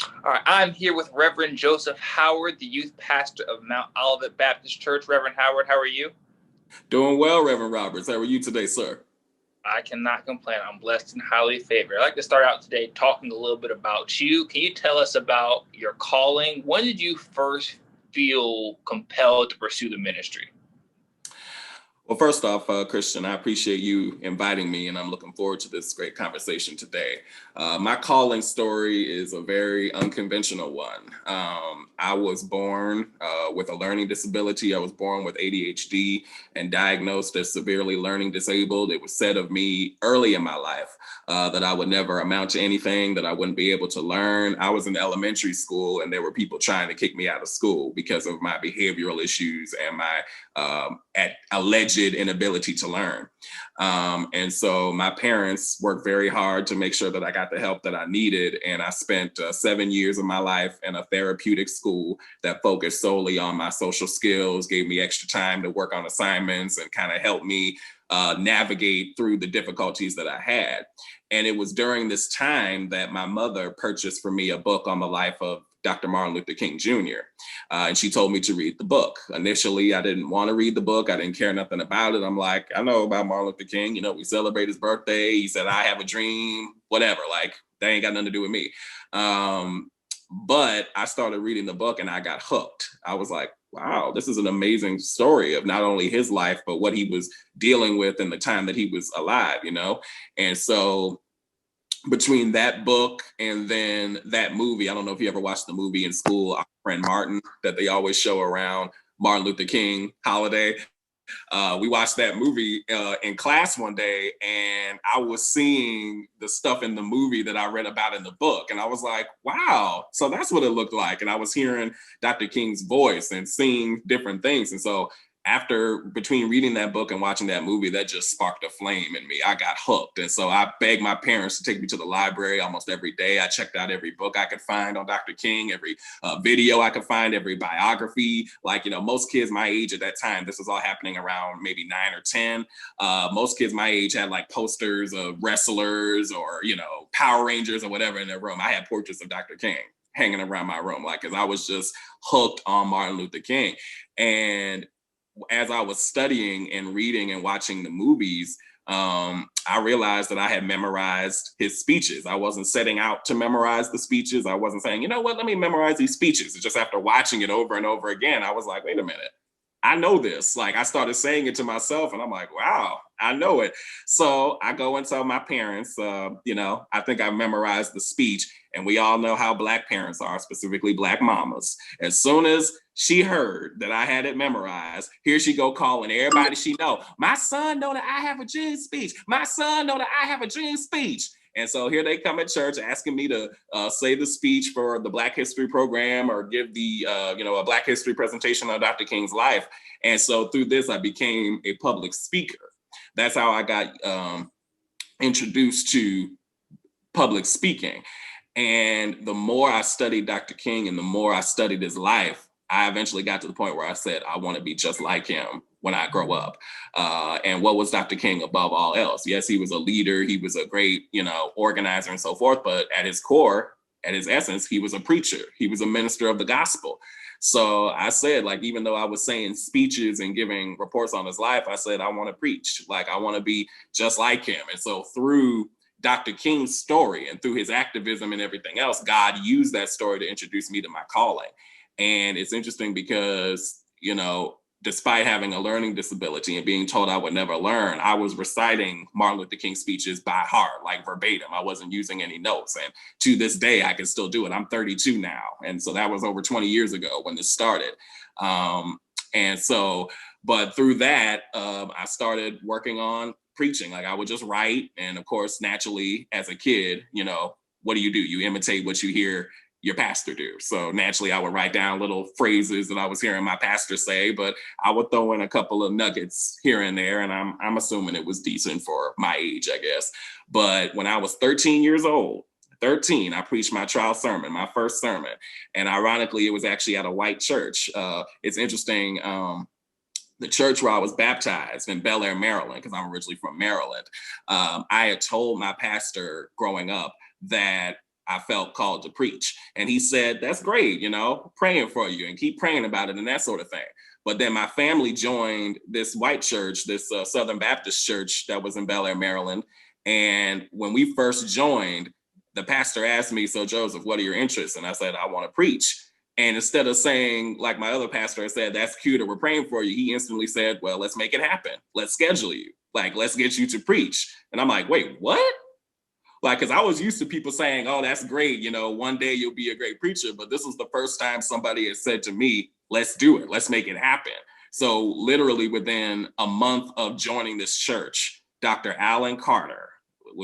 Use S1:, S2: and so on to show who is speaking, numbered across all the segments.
S1: All right, I'm here with Reverend Joseph Howard, the youth pastor of Mount Olivet Baptist Church. Reverend Howard, how are you?
S2: Doing well, Reverend Roberts. How are you today, sir?
S1: I cannot complain. I'm blessed and highly favored. I'd like to start out today talking a little bit about you. Can you tell us about your calling? When did you first feel compelled to pursue the ministry?
S2: Well, first off, Christian, I appreciate you inviting me, and I'm looking forward to this great conversation today. My calling story is a very unconventional one. I was born with a learning disability. I was born with ADHD and diagnosed as severely learning disabled. It was said of me early in my life that I would never amount to anything, that I wouldn't be able to learn. I was in elementary school, and there were people trying to kick me out of school because of my behavioral issues and my alleged inability to learn. And so my parents worked very hard to make sure that I got the help that I needed. And I spent 7 years of my life in a therapeutic school that focused solely on my social skills, gave me extra time to work on assignments, and kind of helped me navigate through the difficulties that I had. And it was during this time that my mother purchased for me a book on the life of Dr. Martin Luther King Jr. And she told me to read the book. Initially, I didn't want to read the book. I didn't care nothing about it. I'm like, I know about Martin Luther King. You know, we celebrate his birthday. He said, I have a dream, whatever. Like, that ain't got nothing to do with me. But I started reading the book and I got hooked. I was like, wow, this is an amazing story of not only his life, but what he was dealing with in the time that he was alive, you know? And so between that book and then that movie, I don't know if you ever watched the movie in school, Our Friend Martin, that they always show around Martin Luther King holiday. We watched that movie in class one day, and I was seeing the stuff in the movie that I read about in the book. And I was like, wow, so that's what it looked like. And I was hearing Dr. King's voice and seeing different things. And so between reading that book and watching that movie, that just sparked a flame in me. I got hooked. And so I begged my parents to take me to the library almost every day. I checked out every book I could find on Dr. King, every video I could find, every biography. Like, you know, most kids my age at that time, this was all happening around maybe 9 or 10. Most kids my age had like posters of wrestlers or, you know, Power Rangers or whatever in their room. I had portraits of Dr. King hanging around my room, like, because I was just hooked on Martin Luther King. And as I was studying and reading and watching the movies, I realized that I had memorized his speeches. I wasn't setting out to memorize the speeches. I wasn't saying, you know what, let me memorize these speeches. It's just after watching it over and over again, I was like, wait a minute, I know this. Like, I started saying it to myself and I'm like, wow, I know it. So I go and tell my parents, you know, I think I memorized the speech. And we all know how Black parents are, specifically Black mamas. As soon as she heard that I had it memorized, here she go calling everybody she know. My son know that I have a dream speech. My son know that I have a dream speech. And so here they come at church asking me to say the speech for the Black History program or give the, you know, a Black History presentation on Dr. King's life. And so through this, I became a public speaker. That's how I got introduced to public speaking. And the more I studied Dr. King and the more I studied his life, I eventually got to the point where I said, I want to be just like him when I grow up. And what was Dr. King above all else? Yes, he was a leader. He was a great, you know, organizer and so forth. But at his core, at his essence, he was a preacher. He was a minister of the gospel. So I said, like, even though I was saying speeches and giving reports on his life, I said, I want to preach. Like, I want to be just like him. And so through Dr. King's story and through his activism and everything else, God used that story to introduce me to my calling. And it's interesting because, you know, despite having a learning disability and being told I would never learn, I was reciting Martin Luther King speeches by heart, like verbatim. I wasn't using any notes. And to this day, I can still do it. I'm 32 now. And so that was over 20 years ago when this started. And so, but through that, I started working on preaching. Like, I would just write. And of course, naturally, as a kid, you know, what do? You imitate what you hear your pastor do. So naturally, I would write down little phrases that I was hearing my pastor say, but I would throw in a couple of nuggets here and there. And I'm assuming it was decent for my age, I guess. But when I was 13 years old, I preached my trial sermon, my first sermon. And ironically, it was actually at a white church. It's interesting. The church where I was baptized in Bel Air, Maryland, because I'm originally from Maryland, I had told my pastor growing up that I felt called to preach. And he said, that's great, praying for you and keep praying about it and that sort of thing. But then my family joined this white church, this Southern Baptist church that was in Bel Air, Maryland. And when we first joined, the pastor asked me, so Joseph, what are your interests? And I said, I want to preach. And instead of saying, like my other pastor said, that's cute, or we're praying for you, he instantly said, well, let's make it happen. Let's schedule you. Like, let's get you to preach. And I'm like, wait, what? Like, because I was used to people saying, oh, that's great. One day you'll be a great preacher. But this was the first time somebody had said to me, let's do it. Let's make it happen. So literally within a month of joining this church, Dr. Alan Carter,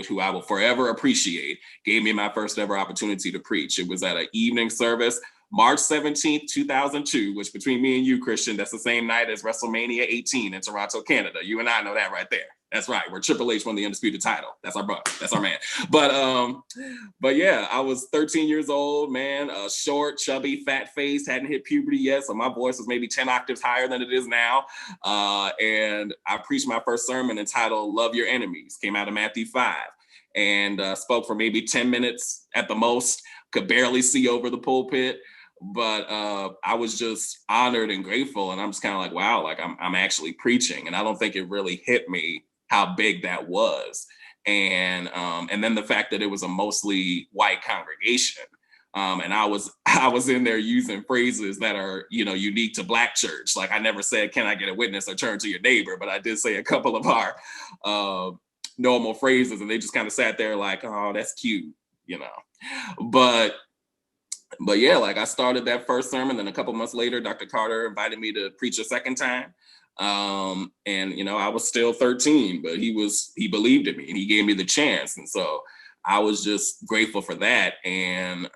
S2: who I will forever appreciate, gave me my first ever opportunity to preach. It was at an evening service, March 17th, 2002, which between me and you, Christian, that's the same night as WrestleMania 18 in Toronto, Canada. You and I know that right there. That's right. Where Triple H won the undisputed title. That's our brother. That's our man. But yeah, I was 13 years old, man, short, chubby, fat faced, hadn't hit puberty yet. So my voice was maybe 10 octaves higher than it is now. And I preached my first sermon entitled Love Your Enemies, came out of Matthew 5, and spoke for maybe 10 minutes at the most, could barely see over the pulpit. But I was just honored and grateful. And I'm just kind of like, wow, like I'm actually preaching. And I don't think it really hit me how big that was. And then the fact that it was a mostly white congregation. And I was in there using phrases that are, unique to Black church. Like I never said, can I get a witness or turn to your neighbor? But I did say a couple of our normal phrases, and they just kind of sat there like, oh, that's cute, But yeah, like I started that first sermon, then a couple months later, Dr. Carter invited me to preach a second time. And I was still 13, but he believed in me and he gave me the chance. And so I was just grateful for that. And,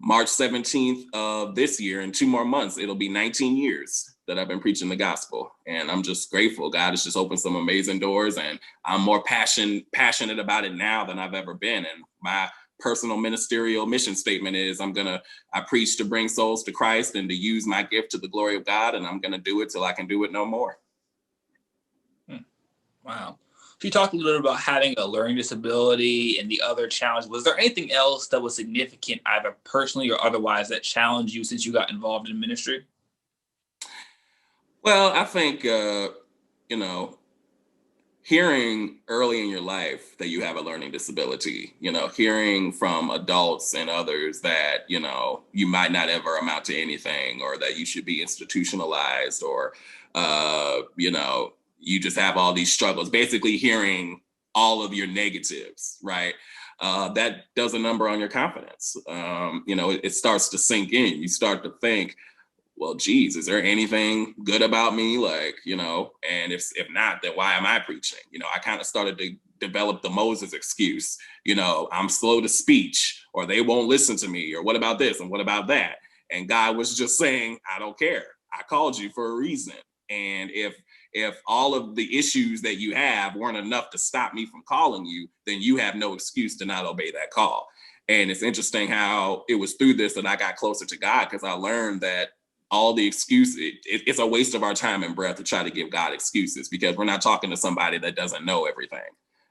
S2: March 17th of this year, in 2 more months, it'll be 19 years that I've been preaching the gospel. And I'm just grateful. God has just opened some amazing doors, and I'm more passionate about it now than I've ever been. And my personal ministerial mission statement is I preach to bring souls to Christ and to use my gift to the glory of God. And I'm going to do it till I can do it no more.
S1: Wow. So you talked a little bit about having a learning disability and the other challenge. Was there anything else that was significant, either personally or otherwise, that challenged you since you got involved in ministry?
S2: Well, I think, hearing early in your life that you have a learning disability, hearing from adults and others that, you might not ever amount to anything, or that you should be institutionalized, or, you just have all these struggles, basically hearing all of your negatives, right? That does a number on your confidence. It starts to sink in. You start to think, well, geez, is there anything good about me? Like, and if not, then why am I preaching? I kind of started to develop the Moses excuse, I'm slow to speech, or they won't listen to me, or what about this and what about that? And God was just saying, I don't care. I called you for a reason. And if all of the issues that you have weren't enough to stop me from calling you, then you have no excuse to not obey that call. And it's interesting how it was through this that I got closer to God, because I learned that all the excuses, it's a waste of our time and breath to try to give God excuses, because we're not talking to somebody that doesn't know everything.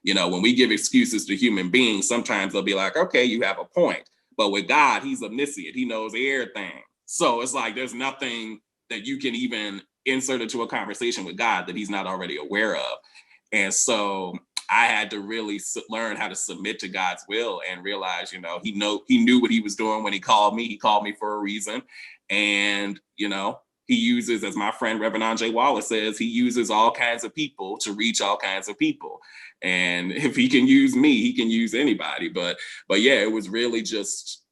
S2: When we give excuses to human beings, sometimes they'll be like, okay, you have a point. But with God, he's omniscient. He knows everything. So it's like there's nothing that you can even insert into a conversation with God that he's not already aware of. And so I had to really learn how to submit to God's will and realize, he knew what he was doing when he called me. He called me for a reason. And, he uses, as my friend Reverend Andre Wallace says, he uses all kinds of people to reach all kinds of people. And if he can use me, he can use anybody. But yeah, it was really just,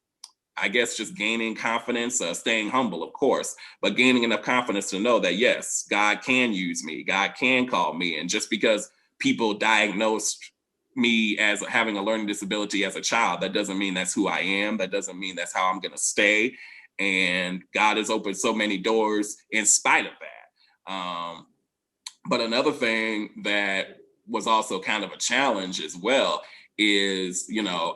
S2: I guess, just gaining confidence, staying humble, of course, but gaining enough confidence to know that, yes, God can use me. God can call me. And just because people diagnosed me as having a learning disability as a child, that doesn't mean that's who I am. That doesn't mean that's how I'm going to stay. And God has opened so many doors in spite of that. But another thing that was also kind of a challenge as well is,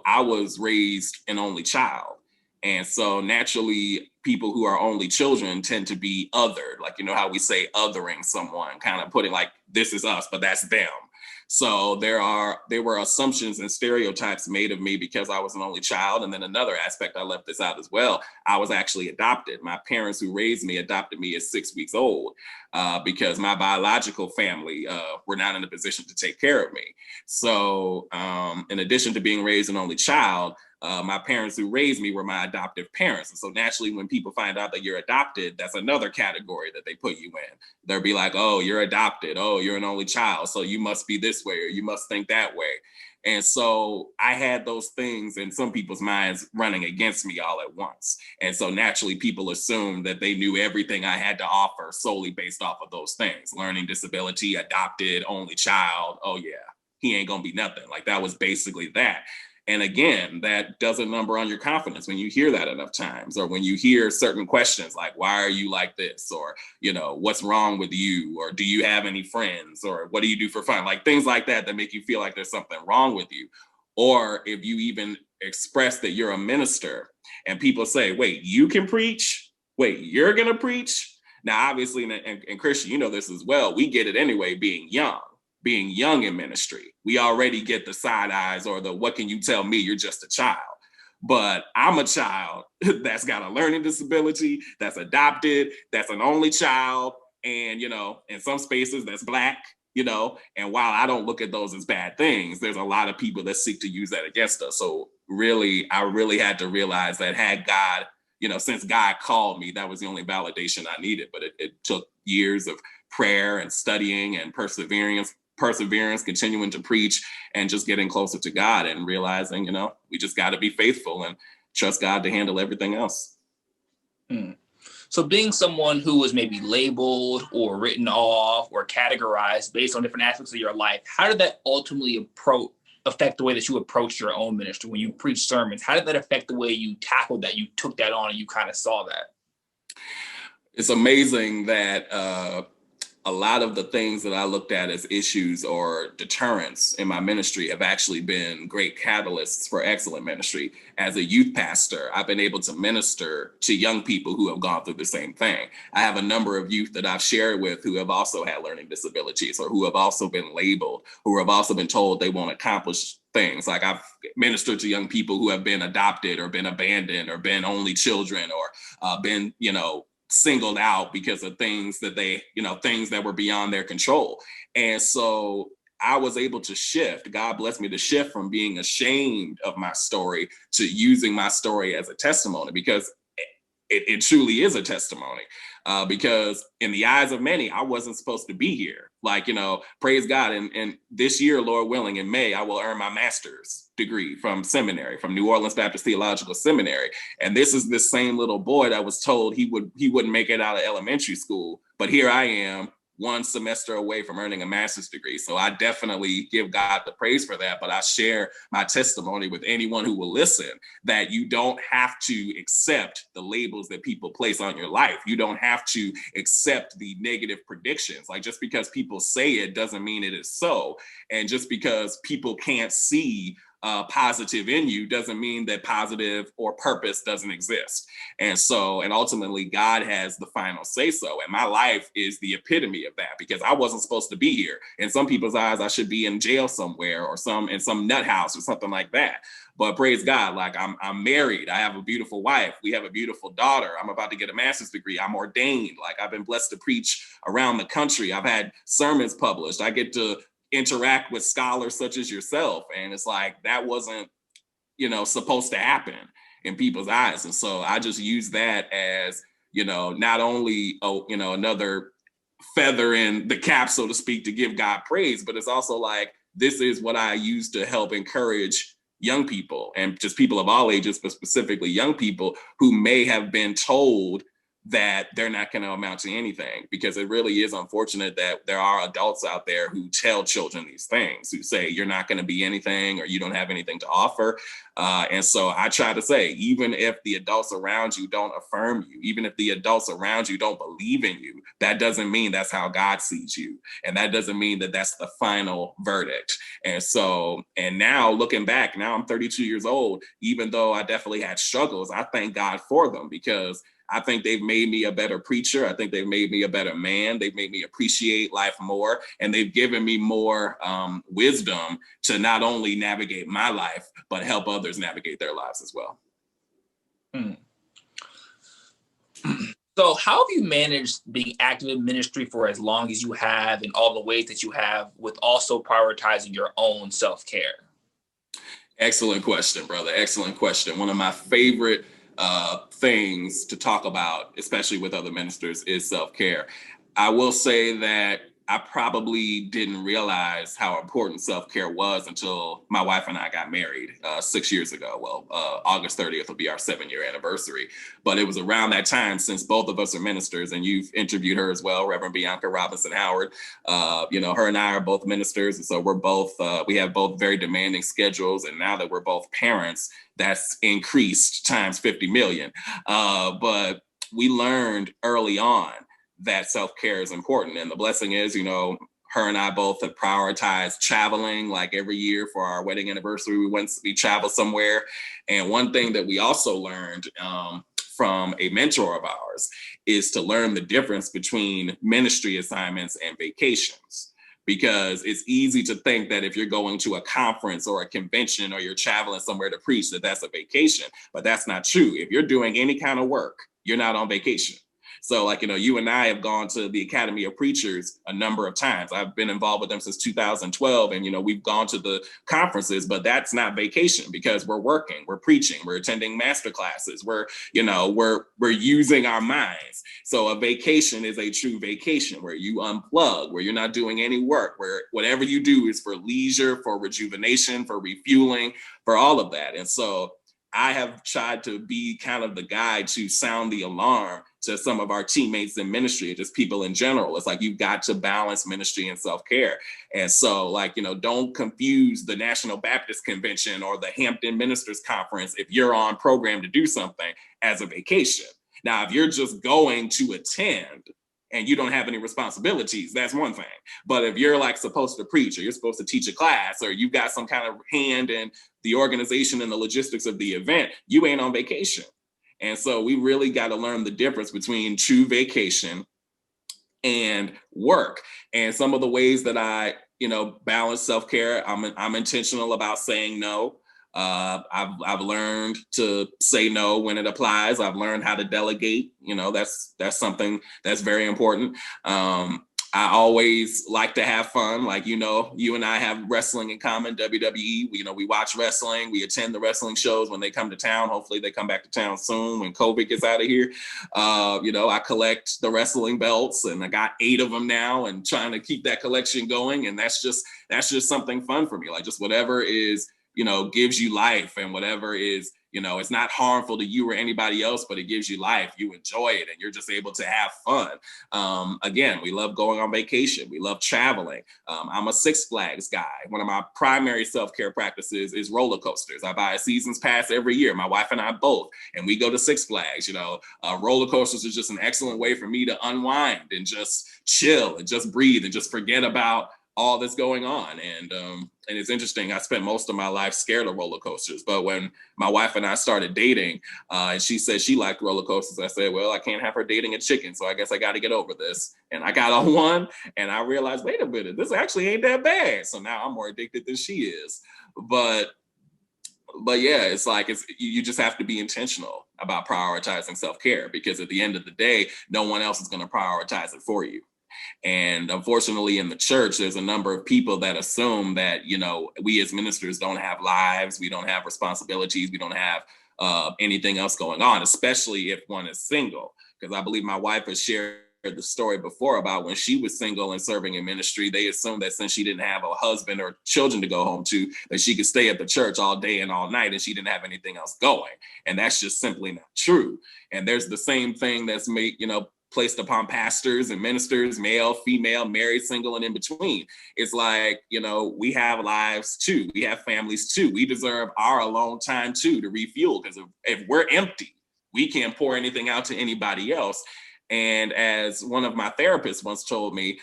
S2: I was raised an only child. And so naturally, people who are only children tend to be othered, like, how we say othering someone, kind of putting like, this is us, but that's them. So there were assumptions and stereotypes made of me because I was an only child. And then another aspect, I left this out as well. I was actually adopted. My parents who raised me adopted me at 6 weeks old because my biological family were not in a position to take care of me. So in addition to being raised an only child, my parents who raised me were my adoptive parents. And so naturally, when people find out that you're adopted, that's another category that they put you in. They'll be like, oh, you're adopted. Oh, you're an only child. So you must be this way or you must think that way. And so I had those things in some people's minds running against me all at once. And so naturally, people assumed that they knew everything I had to offer solely based off of those things. Learning disability, adopted, only child. Oh, yeah, he ain't going to be nothing. Like that was basically that. And again, that does a number on your confidence when you hear that enough times, or when you hear certain questions like, why are you like this? Or, you know, what's wrong with you? Or do you have any friends? Or what do you do for fun? Like things like that that make you feel like there's something wrong with you. Or if you even express that you're a minister and people say, wait, you can preach? Wait, you're going to preach? Now, obviously, and Christian, you know this as well, we get it anyway being young in ministry. We already get the side eyes or the, what can you tell me? You're just a child. But I'm a child that's got a learning disability, that's adopted, that's an only child. And, you know, in some spaces that's Black, you know, and while I don't look at those as bad things, there's a lot of people that seek to use that against us. So really, I really had to realize that had God, you know, since God called me, that was the only validation I needed. But it took years of prayer and studying and perseverance, continuing to preach and just getting closer to God and realizing, you know, we just got to be faithful and trust God to handle everything else.
S1: So being someone who was maybe labeled or written off or categorized based on different aspects of your life, how did that ultimately affect the way that you approached your own ministry when you preach sermons? How did that affect the way you tackled that, you took that on and you kind of saw that?
S2: It's amazing that a lot of the things that I looked at as issues or deterrents in my ministry have actually been great catalysts for excellent ministry. As a youth pastor, I've been able to minister to young people who have gone through the same thing. I have a number of youth that I've shared with who have also had learning disabilities or who have also been labeled, who have also been told they won't accomplish things. Like I've ministered to young people who have been adopted or been abandoned or been only children or been, you know, singled out because of things that they, you know, things that were beyond their control. And so I was able to shift. God blessed me to shift from being ashamed of my story to using my story as a testimony, because it truly is a testimony. Because in the eyes of many, I wasn't supposed to be here. Like, you know, praise God. And this year, Lord willing, in May, I will earn my master's degree from seminary, from New Orleans Baptist Theological Seminary. And this is this same little boy that was told he wouldn't make it out of elementary school. But here I am, one semester away from earning a master's degree. So I definitely give God the praise for that. But I share my testimony with anyone who will listen, that you don't have to accept the labels that people place on your life. You don't have to accept the negative predictions. Like just because people say it doesn't mean it is so. And just because people can't see positive in you doesn't mean that positive or purpose doesn't exist. And ultimately God has the final say so. And my life is the epitome of that, because I wasn't supposed to be here. In some people's eyes, I should be in jail somewhere or in some nut house or something like that. But praise God, like I'm married. I have a beautiful wife. We have a beautiful daughter. I'm about to get a master's degree. I'm ordained. Like I've been blessed to preach around the country. I've had sermons published. I get to interact with scholars such as yourself. And it's like, that wasn't, you know, supposed to happen in people's eyes. And so I just use that as, you know, not only, you know, another feather in the cap, so to speak, to give God praise, but it's also like, this is what I use to help encourage young people and just people of all ages, but specifically young people who may have been told that they're not going to amount to anything, because it really is unfortunate that there are adults out there who tell children these things, who say you're not going to be anything or you don't have anything to offer. And so I try to say, even if the adults around you don't affirm you, even if the adults around you don't believe in you, that doesn't mean that's how God sees you. And that doesn't mean that that's the final verdict. And so, and now looking back, now I'm 32 years old, even though I definitely had struggles, I thank God for them, because I think they've made me a better preacher. I think they've made me a better man. They've made me appreciate life more. And they've given me more wisdom to not only navigate my life, but help others navigate their lives as well.
S1: So how have you managed being active in ministry for as long as you have, in all the ways that you have, with also prioritizing your own self-care?
S2: Excellent question, brother. Excellent question. One of my favorite things to talk about, especially with other ministers, is self-care. I will say that I probably didn't realize how important self-care was until my wife and I got married 6 years ago. Well, August 30th will be our 7-year anniversary. But it was around that time, since both of us are ministers, and you've interviewed her as well, Reverend Bianca Robinson Howard. Her and I are both ministers. And so we're both, we have both very demanding schedules. And now that we're both parents, that's increased times 50 million. But we learned early on that self-care is important. And the blessing is, her and I both have prioritized traveling. Like every year for our wedding anniversary, we traveled somewhere. And one thing that we also learned from a mentor of ours is to learn the difference between ministry assignments and vacations. Because it's easy to think that if you're going to a conference or a convention or you're traveling somewhere to preach, that's a vacation. But that's not true. If you're doing any kind of work, you're not on vacation. So you and I have gone to the Academy of Preachers a number of times. I've been involved with them since 2012. And, we've gone to the conferences, but that's not vacation because we're working, we're preaching, we're attending master classes, we're using our minds. So a vacation is a true vacation where you unplug, where you're not doing any work, where whatever you do is for leisure, for rejuvenation, for refueling, for all of that. And so I have tried to be kind of the guy to sound the alarm to some of our teammates in ministry, just people in general. It's like, you've got to balance ministry and self-care. And so don't confuse the National Baptist Convention or the Hampton Ministers Conference, if you're on program to do something, as a vacation. Now, if you're just going to attend and you don't have any responsibilities, that's one thing. But if you're supposed to preach, or you're supposed to teach a class, or you've got some kind of hand in the organization and the logistics of the event, you ain't on vacation. And so we really got to learn the difference between true vacation and work. And some of the ways that I, balance self-care, I'm intentional about saying no. I've learned to say no when it applies. I've learned how to delegate. That's something that's very important. I always like to have fun. You and I have wrestling in common, WWE. We watch wrestling. We attend the wrestling shows when they come to town. Hopefully they come back to town soon when COVID gets out of here. I collect the wrestling belts, and I got 8 of them now, and trying to keep that collection going. And that's just something fun for me. Just whatever is, gives you life, and whatever is, it's not harmful to you or anybody else, but it gives you life. You enjoy it, and you're just able to have fun. Again, we love going on vacation. We love traveling. I'm a Six Flags guy. One of my primary self-care practices is roller coasters. I buy a season's pass every year, my wife and I both, and we go to Six Flags. Roller coasters is just an excellent way for me to unwind and just chill and just breathe and just forget about all that's going on. And it's interesting, I spent most of my life scared of roller coasters, but when my wife and I started dating, and she said she liked roller coasters, I said, well, I can't have her dating a chicken, so I guess I got to get over this. And I got on one, and I realized, wait a minute, this actually ain't that bad. So now I'm more addicted than she is. But yeah, it's you just have to be intentional about prioritizing self-care, because at the end of the day, no one else is going to prioritize it for you. And unfortunately, in the church, there's a number of people that assume that, we as ministers don't have lives, we don't have responsibilities, we don't have anything else going on, especially if one is single. Because I believe my wife has shared the story before about when she was single and serving in ministry, they assumed that since she didn't have a husband or children to go home to, that she could stay at the church all day and all night, and she didn't have anything else going. And that's just simply not true. And there's the same thing that's made, placed upon pastors and ministers, male, female, married, single, and in between. It's we have lives too. We have families too. We deserve our alone time too, to refuel, because if we're empty, we can't pour anything out to anybody else. And as one of my therapists once told me,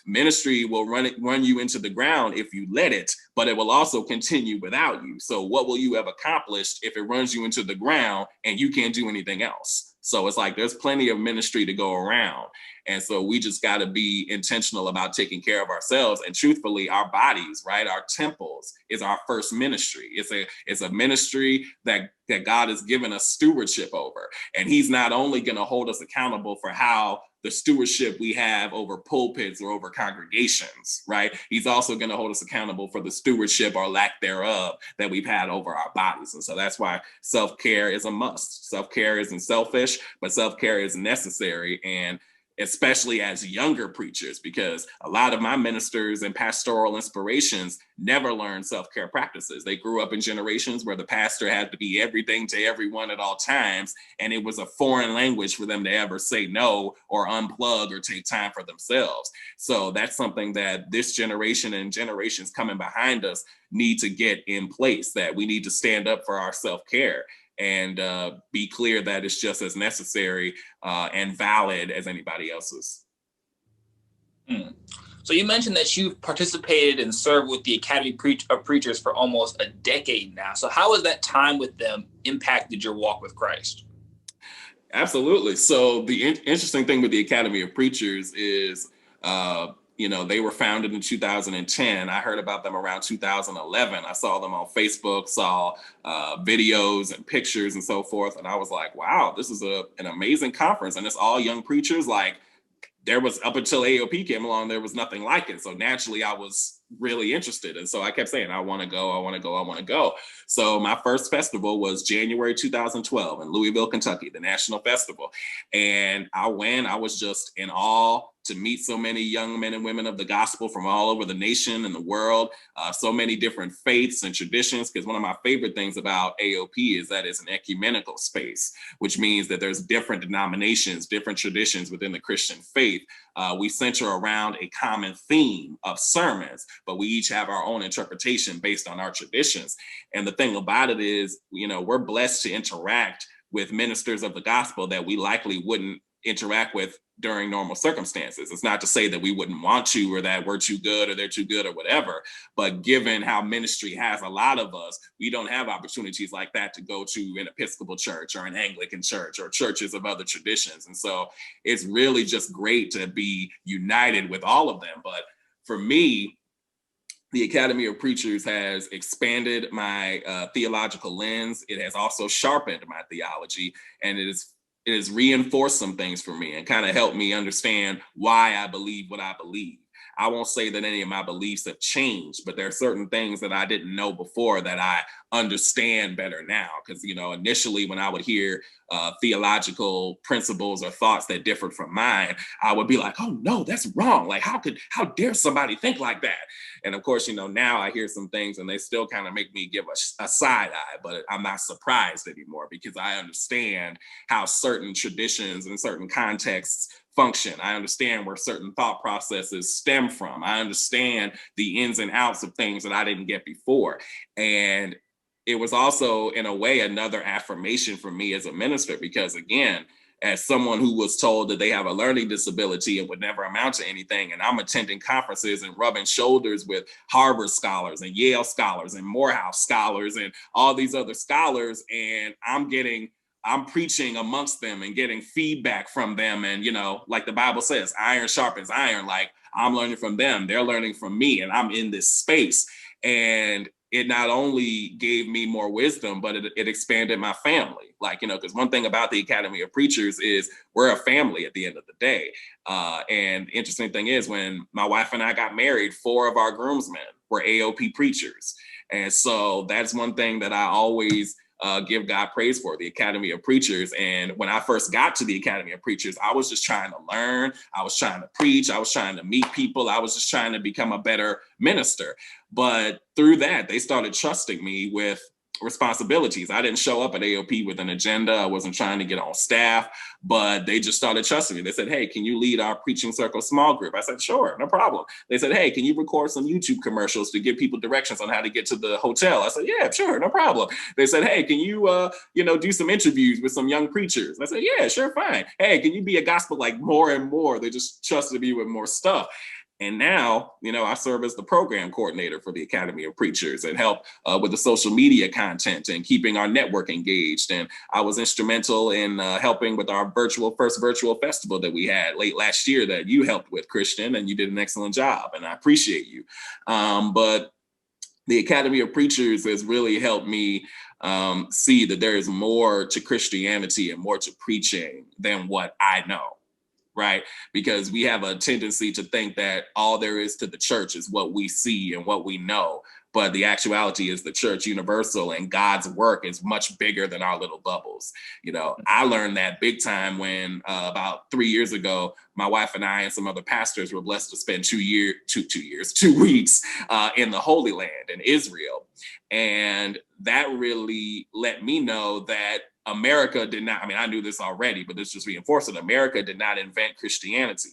S2: Ministry will run you into the ground if you let it, but it will also continue without you. So what will you have accomplished if it runs you into the ground and you can't do anything else? So it's like there's plenty of ministry to go around. And so we just got to be intentional about taking care of ourselves. And truthfully, our bodies, right? Our temples is our first ministry. It's a ministry that God has given us stewardship over. And he's not only going to hold us accountable for how the stewardship we have over pulpits or over congregations, right? He's also going to hold us accountable for the stewardship or lack thereof that we've had over our bodies. And so that's why self-care is a must. Self-care isn't selfish, but self-care is necessary. And especially as younger preachers, because a lot of my ministers and pastoral inspirations never learned self-care practices. They grew up in generations where the pastor had to be everything to everyone at all times, and it was a foreign language for them to ever say no or unplug or take time for themselves. So that's something that this generation and generations coming behind us need to get in place, that we need to stand up for our self-care and be clear that it's just as necessary and valid as anybody else's.
S1: So you mentioned that you've participated and served with the Academy of Preachers for almost a decade now. So how has that time with them impacted your walk with Christ?
S2: Absolutely. So the interesting thing with the Academy of Preachers is, they were founded in 2010. I heard about them around 2011. I saw them on Facebook, saw videos and pictures and so forth. And I was like, wow, this is an amazing conference. And it's all young preachers. Like, there was, up until AOP came along, there was nothing like it. So naturally I was really interested. And so I kept saying, I want to go, I want to go, I want to go. So my first festival was January 2012 in Louisville, Kentucky, the National Festival. And I went, I was just in awe to meet so many young men and women of the gospel from all over the nation and the world, so many different faiths and traditions. Because one of my favorite things about AOP is that it's an ecumenical space, which means that there's different denominations, different traditions within the Christian faith. We center around a common theme of sermons, but we each have our own interpretation based on our traditions. And the thing about it is, we're blessed to interact with ministers of the gospel that we likely wouldn't interact with during normal circumstances. It's not to say that we wouldn't want to, or that we're too good or they're too good or whatever, but given how ministry has a lot of us, we don't have opportunities like that to go to an Episcopal church or an Anglican church or churches of other traditions. And so it's really just great to be united with all of them. But for me, the Academy of Preachers has expanded my theological lens. It has also sharpened my theology, and it has reinforced some things for me and kind of helped me understand why I believe what I believe. I won't say that any of my beliefs have changed, but there are certain things that I didn't know before that I understand better now. Because, initially when I would hear theological principles or thoughts that differed from mine, I would be like, oh no, that's wrong. Like, how dare somebody think like that? And of course, now I hear some things and they still kind of make me give a side eye, but I'm not surprised anymore because I understand how certain traditions and certain contexts function. I understand where certain thought processes stem from. I understand the ins and outs of things that I didn't get before. And it was also, in a way, another affirmation for me as a minister, because again, as someone who was told that they have a learning disability and would never amount to anything, and I'm attending conferences and rubbing shoulders with Harvard scholars and Yale scholars and Morehouse scholars and all these other scholars, and I'm preaching amongst them and getting feedback from them. And, like the Bible says, iron sharpens iron. Like, I'm learning from them, they're learning from me, and I'm in this space. And it not only gave me more wisdom, but it expanded my family. Like, because one thing about the Academy of Preachers is we're a family at the end of the day. And the interesting thing is, when my wife and I got married, 4 of our groomsmen were AOP preachers. And so that's one thing that I always give God praise for, the Academy of Preachers. And when I first got to the Academy of Preachers, I was just trying to learn. I was trying to preach. I was trying to meet people. I was just trying to become a better minister. But through that, they started trusting me with responsibilities. I didn't show up at AOP with an agenda. I wasn't trying to get on staff, but they just started trusting me. They said, hey, can you lead our preaching circle small group? I said, sure, no problem. They said, hey, can you record some YouTube commercials to give people directions on how to get to the hotel? I said, yeah, sure, no problem. They said, hey, can you, do some interviews with some young preachers? I said, yeah, sure, fine. Hey, can you be a gospel, like more and more? They just trusted me with more stuff. And now, I serve as the program coordinator for the Academy of Preachers and help with the social media content and keeping our network engaged. And I was instrumental in helping with our first virtual festival that we had late last year that you helped with, Christian, and you did an excellent job, and I appreciate you. But the Academy of Preachers has really helped me see that there is more to Christianity and more to preaching than what I know. Right? Because we have a tendency to think that all there is to the church is what we see and what we know. But the actuality is the church universal, and God's work is much bigger than our little bubbles. I learned that big time when about 3 years ago, my wife and I and some other pastors were blessed to spend 2 weeks in the Holy Land in Israel. And that really let me know that America did not, I knew this already, but this just reinforced it. America did not invent Christianity.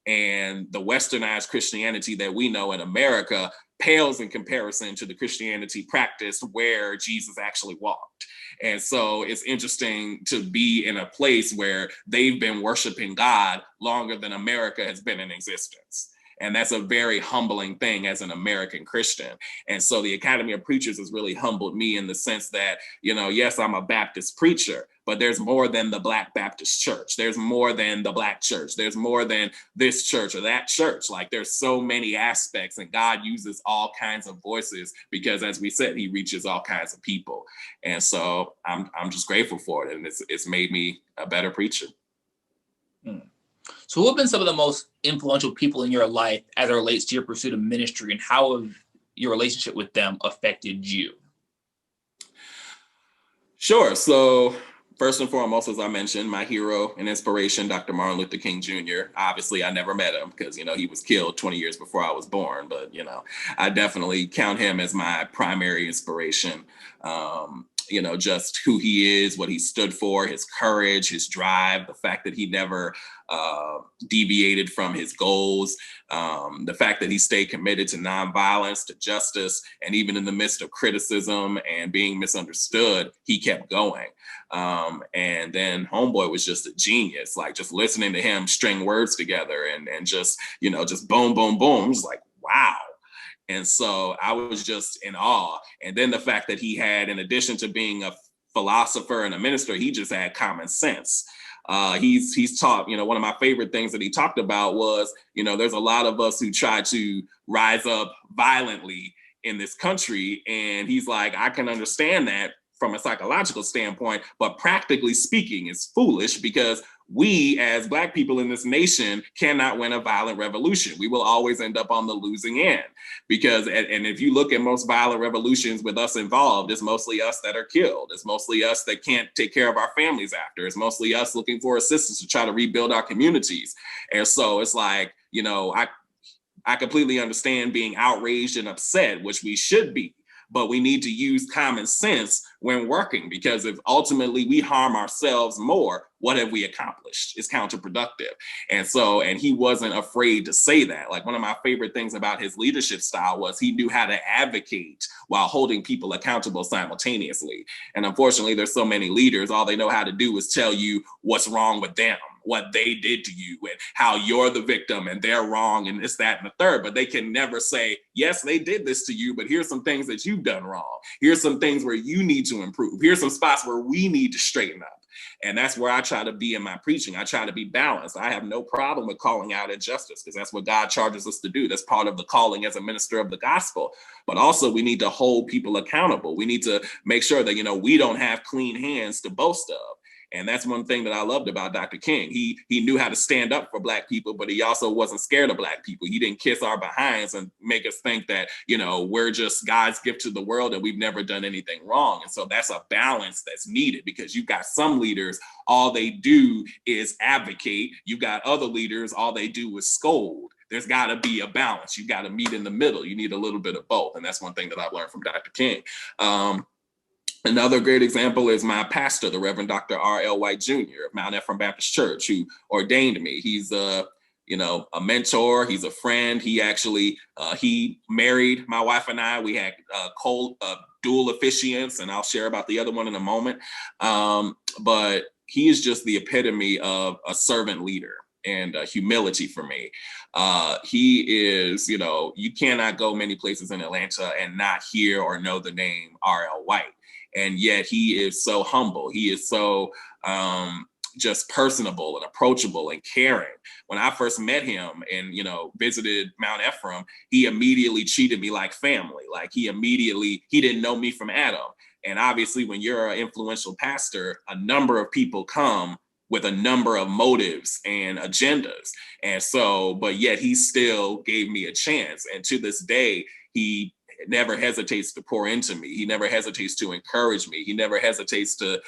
S2: And the westernized Christianity that we know in America pales in comparison to the Christianity practiced where Jesus actually walked. And so it's interesting to be in a place where they've been worshiping God longer than America has been in existence. And that's a very humbling thing as an American Christian. And so the Academy of Preachers has really humbled me in the sense that, yes, I'm a Baptist preacher, but there's more than the Black Baptist church. There's more than the Black church. There's more than this church or that church. Like, there's so many aspects, and God uses all kinds of voices because, as we said, he reaches all kinds of people. And so I'm just grateful for it. And it's made me a better preacher.
S1: So who have been some of the most influential people in your life as it relates to your pursuit of ministry, and how have your relationship with them affected you?
S2: Sure. So first and foremost, as I mentioned, my hero and inspiration, Dr. Martin Luther King Jr. Obviously, I never met him because, he was killed 20 years before I was born. But, I definitely count him as my primary inspiration. Just who he is, what he stood for, his courage, his drive, the fact that he never deviated from his goals, the fact that he stayed committed to nonviolence, to justice, and even in the midst of criticism and being misunderstood, he kept going. And then Homeboy was just a genius, like just listening to him string words together and just, just boom, boom, boom. I was like, wow. And so I was just in awe. And then the fact that he had, in addition to being a philosopher and a minister, he just had common sense. He's taught, one of my favorite things that he talked about was, there's a lot of us who try to rise up violently in this country. And he's like, I can understand that from a psychological standpoint, but practically speaking, it's foolish because we as Black people in this nation cannot win a violent revolution. We will always end up on the losing end because, and if you look at most violent revolutions with us involved, it's mostly us that are killed. It's mostly us that can't take care of our families after. It's mostly us looking for assistance to try to rebuild our communities. And so it's like, I completely understand being outraged and upset, which we should be. But we need to use common sense when working, because if ultimately we harm ourselves more, what have we accomplished? It's counterproductive. And he wasn't afraid to say that. Like, one of my favorite things about his leadership style was he knew how to advocate while holding people accountable simultaneously. And unfortunately, there's so many leaders, all they know how to do is tell you what's wrong with them, what they did to you, and how you're the victim and they're wrong and this, that, and the third. But they can never say, yes, they did this to you, but here's some things that you've done wrong. Here's some things where you need to improve. Here's some spots where we need to straighten up. And that's where I try to be in my preaching. I try to be balanced. I have no problem with calling out injustice because that's what God charges us to do. That's part of the calling as a minister of the gospel. But also we need to hold people accountable. We need to make sure that, we don't have clean hands to boast of. And that's one thing that I loved about Dr. King. He knew how to stand up for Black people, but he also wasn't scared of Black people. He didn't kiss our behinds and make us think that, we're just God's gift to the world and we've never done anything wrong. And so that's a balance that's needed, because you've got some leaders, all they do is advocate. You've got other leaders, all they do is scold. There's got to be a balance. You got to meet in the middle. You need a little bit of both. And that's one thing that I've learned from Dr. King. Another great example is my pastor, the Reverend Dr. R.L. White Jr. of Mount Ephraim Baptist Church, who ordained me. He's a mentor. He's a friend. He actually, he married my wife and I. We had dual officiants, and I'll share about the other one in a moment. But he is just the epitome of a servant leader. and humility for me. He is, you cannot go many places in Atlanta and not hear or know the name R.L. White. And yet he is so humble. He is so just personable and approachable and caring. When I first met him and, visited Mount Ephraim, he immediately treated me like family. Like he didn't know me from Adam. And obviously when you're an influential pastor, a number of people come with a number of motives and agendas. And so, but yet he still gave me a chance. And to this day, he never hesitates to pour into me. He never hesitates to encourage me. He never hesitates to,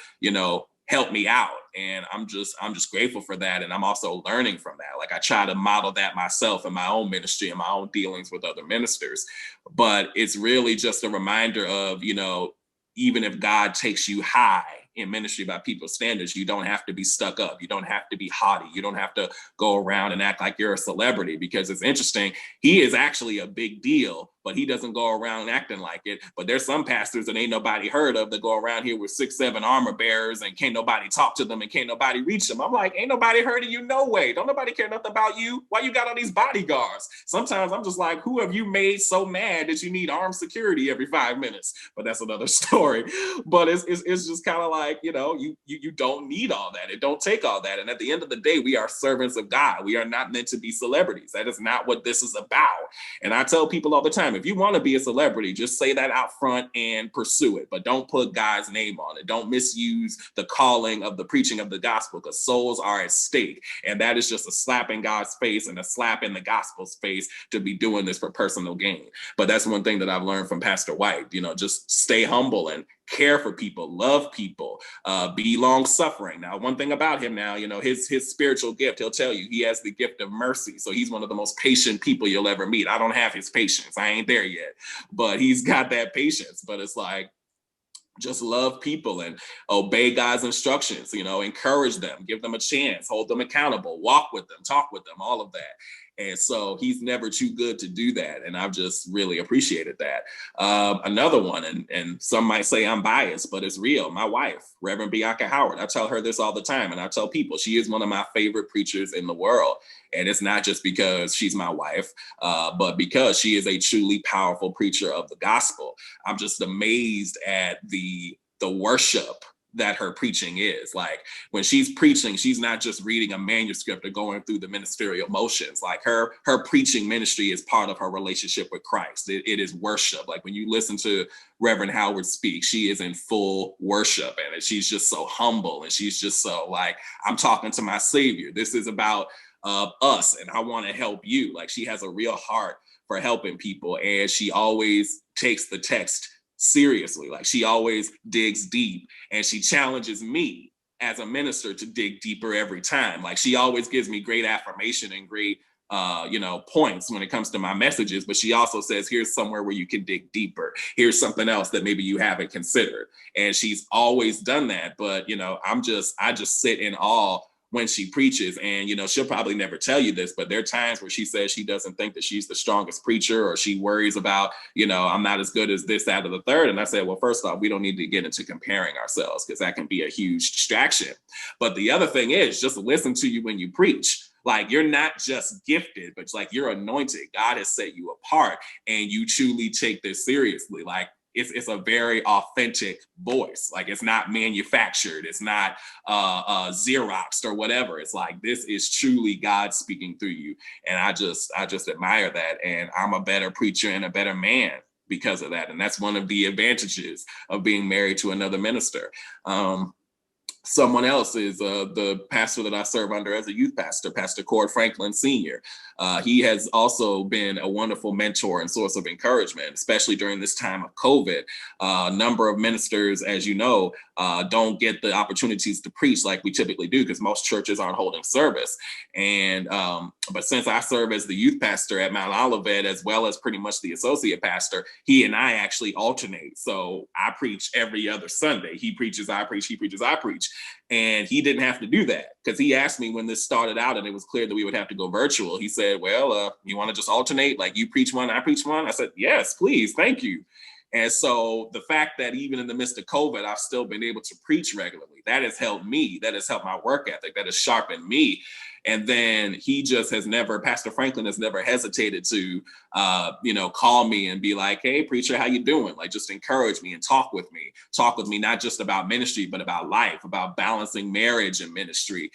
S2: help me out. And I'm just grateful for that. And I'm also learning from that. Like I try to model that myself in my own ministry and my own dealings with other ministers. But it's really just a reminder of, even if God takes you high in ministry by people's standards, you don't have to be stuck up. You don't have to be haughty. You don't have to go around and act like you're a celebrity, because it's interesting. He is actually a big deal, but he doesn't go around acting like it. But there's some pastors that ain't nobody heard of that go around here with 6, 7 armor bearers and can't nobody talk to them and can't nobody reach them. I'm like, ain't nobody heard of you? No way. Don't nobody care nothing about you. Why you got all these bodyguards? Sometimes I'm just like, who have you made so mad that you need armed security every 5 minutes? But that's another story. But it's just kind of like, you don't need all that. It don't take all that. And at the end of the day, we are servants of God. We are not meant to be celebrities. That is not what this is about. And I tell people all the time, if you want to be a celebrity, just say that out front and pursue it. But don't put God's name on it. Don't misuse the calling of the preaching of the gospel, because souls are at stake. And that is just a slap in God's face and a slap in the gospel's face to be doing this for personal gain. But that's one thing that I've learned from Pastor White, just stay humble and care for people, love people, be long suffering. Now, one thing about him now, his spiritual gift, he'll tell you he has the gift of mercy. So he's one of the most patient people you'll ever meet. I don't have his patience. I ain't there yet, but he's got that patience. But it's like, just love people and obey God's instructions, encourage them, give them a chance, hold them accountable, walk with them, talk with them, all of that. And so he's never too good to do that. And I've just really appreciated that. Another one, and some might say I'm biased, but it's real. My wife, Reverend Bianca Howard, I tell her this all the time. And I tell people she is one of my favorite preachers in the world. And it's not just because she's my wife, but because she is a truly powerful preacher of the gospel. I'm just amazed at the worship that her preaching is. Like when she's preaching, she's not just reading a manuscript or going through the ministerial motions. Like her preaching ministry is part of her relationship with Christ. It is worship. Like when you listen to Reverend Howard speak, she is in full worship, and she's just so humble, and she's just so like, I'm talking to my Savior. This is about us, and I want to help you. Like she has a real heart for helping people, and she always takes the text seriously. Like she always digs deep, and she challenges me as a minister to dig deeper every time. Like she always gives me great affirmation and great points when it comes to my messages, but she also says, here's somewhere where you can dig deeper. Here's something else that maybe you haven't considered. And she's always done that. But I just sit in awe when she preaches. And, she'll probably never tell you this, but there are times where she says she doesn't think that she's the strongest preacher, or she worries about, I'm not as good as this, that, or the third. And I said, well, first off, we don't need to get into comparing ourselves, because that can be a huge distraction. But the other thing is, just listen to you when you preach. Like you're not just gifted, but it's like you're anointed. God has set you apart, and you truly take this seriously. Like it's a very authentic voice. Like it's not manufactured. It's not Xeroxed or whatever. It's like, this is truly God speaking through you. And I just admire that. And I'm a better preacher and a better man because of that. And that's one of the advantages of being married to another minister. Someone else is the pastor that I serve under as a youth pastor, Pastor Cord Franklin Sr. He has also been a wonderful mentor and source of encouragement, especially during this time of COVID. A number of ministers, as you know, don't get the opportunities to preach like we typically do, because most churches aren't holding service. And but since I serve as the youth pastor at Mount Olivet, as well as pretty much the associate pastor, he and I actually alternate. So I preach every other Sunday. He preaches, I preach, he preaches, I preach. And he didn't have to do that, because he asked me when this started out and it was clear that we would have to go virtual. He said, well, you want to just alternate? Like you preach one, I preach one? I said, yes, please. Thank you. And so the fact that even in the midst of COVID, I've still been able to preach regularly, that has helped me. That has helped my work ethic. That has sharpened me. And then Pastor Franklin has never hesitated to, call me and be like, hey, preacher, how you doing? Like, just encourage me and talk with me, not just about ministry, but about life, about balancing marriage and ministry,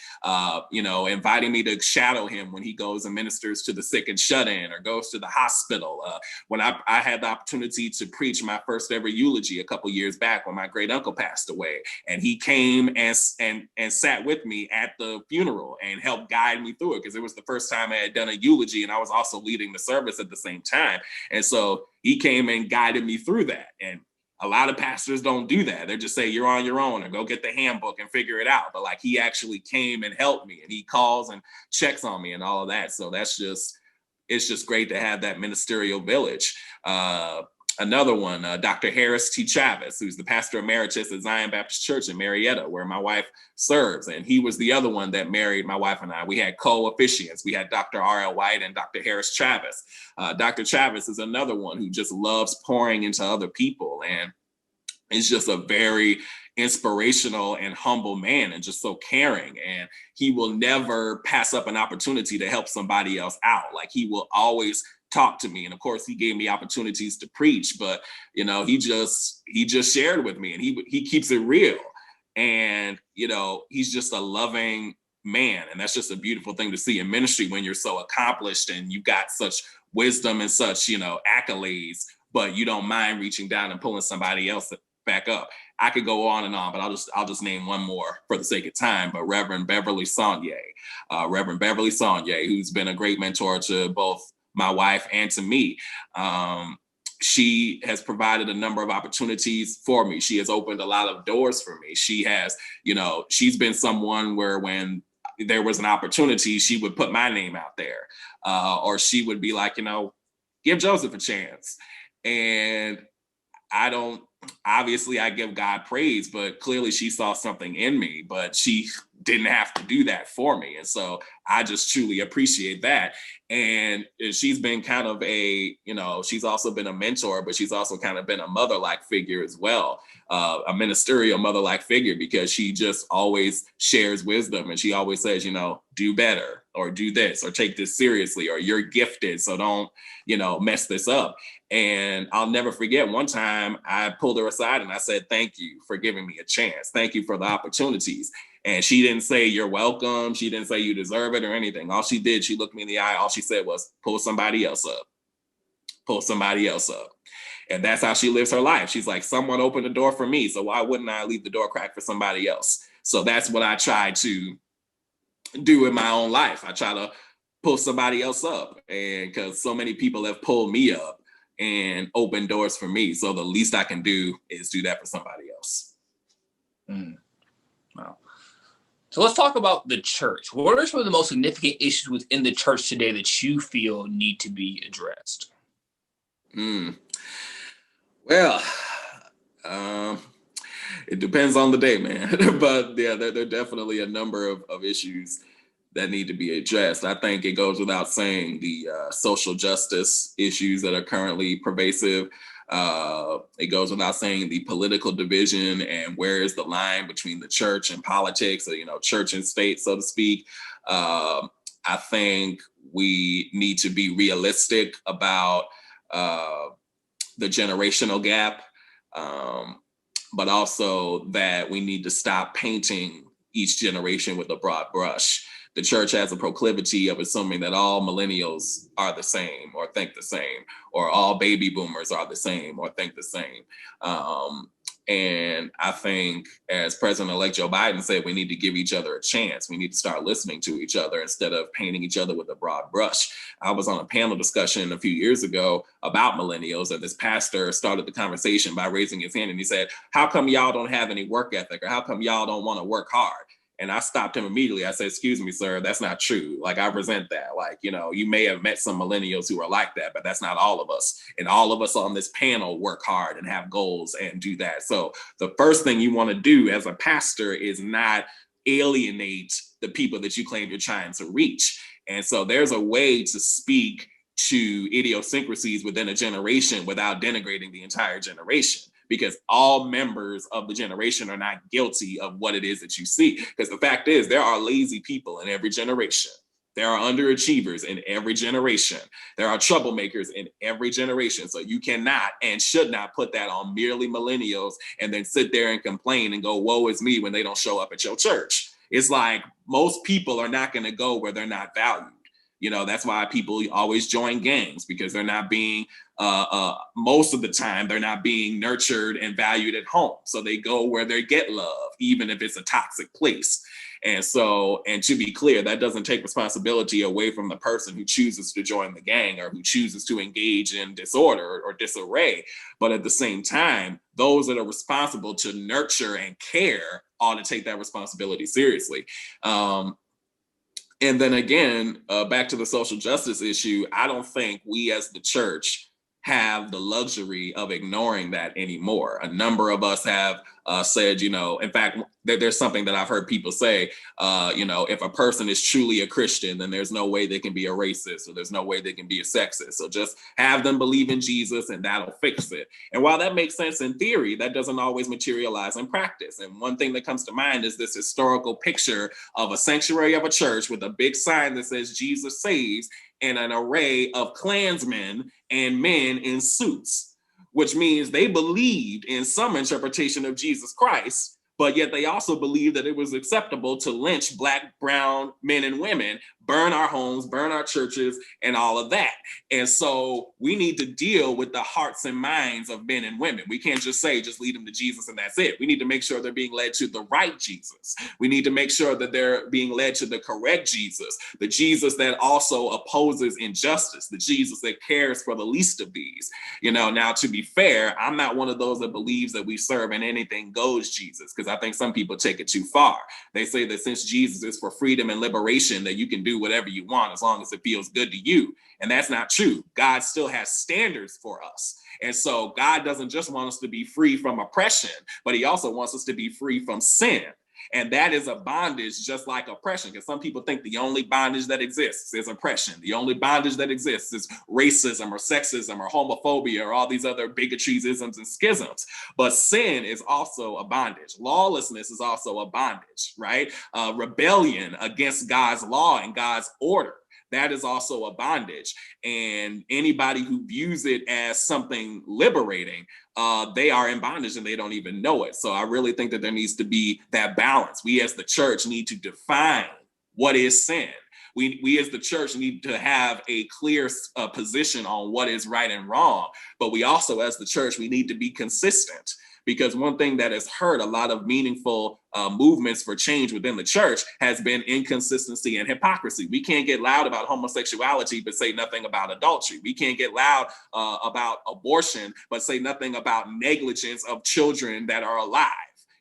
S2: inviting me to shadow him when he goes and ministers to the sick and shut in or goes to the hospital. When I had the opportunity to preach my first ever eulogy a couple years back when my great uncle passed away, and he came and sat with me at the funeral and helped guide me through it, because it was the first time I had done a eulogy and I was also leading the service at the same time. And so he came and guided me through that. And a lot of pastors don't do that. They just say, you're on your own, or go get the handbook and figure it out. But like, he actually came and helped me, and he calls and checks on me and all of that. So it's just great to have that ministerial village. Another one, Dr. Harris T. Chavez, who's the pastor emeritus at Zion Baptist Church in Marietta, where my wife serves. And he was the other one that married my wife and I. We had co-officiants. We had Dr. R.L. White and Dr. Harris Chavez. Dr. Chavez is another one who just loves pouring into other people, and is just a very inspirational and humble man, and just so caring. And he will never pass up an opportunity to help somebody else out. Like, he will always talk to me. And of course, he gave me opportunities to preach, but he just shared with me, and he keeps it real. And he's just a loving man, and that's just a beautiful thing to see in ministry, when you're so accomplished and you got such wisdom and such accolades, but you don't mind reaching down and pulling somebody else back up. I could go on and on, but I'll just name one more for the sake of time. But Reverend Beverly Saunier, who's been a great mentor to both my wife and to me. She has provided a number of opportunities for me. She has opened a lot of doors for me. She has, she's been someone where when there was an opportunity, she would put my name out there, or she would be like, give Joseph a chance. And obviously I give God praise, but clearly she saw something in me, but she didn't have to do that for me. And so I just truly appreciate that. And she's been kind of she's also been a mentor, but she's also kind of been a mother-like figure as well, a ministerial mother-like figure, because she just always shares wisdom. And she always says, do better, or do this, or take this seriously, or you're gifted, so don't, mess this up. And I'll never forget, one time I pulled her aside and I said, thank you for giving me a chance. Thank you for the opportunities. And she didn't say, you're welcome. She didn't say you deserve it or anything. All she did, she looked me in the eye. All she said was, pull somebody else up. Pull somebody else up. And that's how she lives her life. She's like, someone opened the door for me, so why wouldn't I leave the door cracked for somebody else? So that's what I try to do in my own life. I try to pull somebody else up, and because so many people have pulled me up and opened doors for me. So the least I can do is do that for somebody else.
S1: Wow. So let's talk about the church. What are some of the most significant issues within the church today that you feel need to be addressed?
S2: Well, it depends on the day, man. But yeah, there are definitely a number of issues that need to be addressed. I think it goes without saying the social justice issues that are currently pervasive. It goes without saying the political division and where is the line between the church and politics, or, church and state, so to speak. I think we need to be realistic about the generational gap, but also that we need to stop painting each generation with a broad brush. The church has a proclivity of assuming that all millennials are the same or think the same, or all baby boomers are the same or think the same. And I think, as President-elect Joe Biden said, we need to give each other a chance. We need to start listening to each other instead of painting each other with a broad brush. I was on a panel discussion a few years ago about millennials, and this pastor started the conversation by raising his hand, and he said, how come y'all don't have any work ethic, or how come y'all don't want to work hard? And I stopped him immediately. I said, excuse me, sir, that's not true. Like, I resent that. Like, you may have met some millennials who are like that, but that's not all of us. And all of us on this panel work hard and have goals and do that. So the first thing you want to do as a pastor is not alienate the people that you claim you're trying to reach. And so there's a way to speak to idiosyncrasies within a generation without denigrating the entire generation. because all members of the generation are not guilty of what it is that you see. Because the fact is, there are lazy people in every generation. There are underachievers in every generation. There are troublemakers in every generation. So you cannot and should not put that on merely millennials and then sit there and complain and go, woe is me, when they don't show up at your church. It's like most people are not going to go where they're not valued. You know, that's why people always join gangs, because they're not being, most of the time, they're not being nurtured and valued at home. So they go where they get love, even if it's a toxic place. And so, and to be clear, that doesn't take responsibility away from the person who chooses to join the gang or who chooses to engage in disorder or disarray. But at the same time, those that are responsible to nurture and care ought to take that responsibility seriously. And then again, back to the social justice issue, I don't think we as the church have the luxury of ignoring that anymore. A number of us have said, you know, in fact, there's something that I've heard people say, you know, if a person is truly a Christian, then there's no way they can be a racist, or there's no way they can be a sexist. So just have them believe in Jesus and that'll fix it. And while that makes sense in theory, that doesn't always materialize in practice. And one thing that comes to mind is this historical picture of a sanctuary of a church with a big sign that says Jesus saves, and an array of Klansmen and men in suits, which means they believed in some interpretation of Jesus Christ, but yet they also believed that it was acceptable to lynch Black, brown men and women, burn our homes, burn our churches, and all of that. And so we need to deal with the hearts and minds of men and women. We can't just say, just lead them to Jesus and that's it. We need to make sure they're being led to the right Jesus. We need to make sure that they're being led to the correct Jesus, the Jesus that also opposes injustice, the Jesus that cares for the least of these. You know, now to be fair, I'm not one of those that believes that we serve an anything goes Jesus, because I think some people take it too far. They say that since Jesus is for freedom and liberation, that you can do whatever you want as long as it feels good to you. And that's not true. God still has standards for us. And so God doesn't just want us to be free from oppression, but he also wants us to be free from sin. And that is a bondage just like oppression, because some people think the only bondage that exists is oppression. The only bondage that exists is racism or sexism or homophobia or all these other bigotries, isms, and schisms. But sin is also a bondage. Lawlessness is also a bondage, right? Rebellion against God's law and God's order, that is also a bondage. And anybody who views it as something liberating, they are in bondage and they don't even know it. So I really think that there needs to be that balance. We as the church need to define what is sin. We as the church need to have a clear position on what is right and wrong. But we also, as the church, we need to be consistent. Because one thing that has hurt a lot of meaningful movements for change within the church has been inconsistency and hypocrisy. We can't get loud about homosexuality, but say nothing about adultery. We can't get loud about abortion, but say nothing about negligence of children that are alive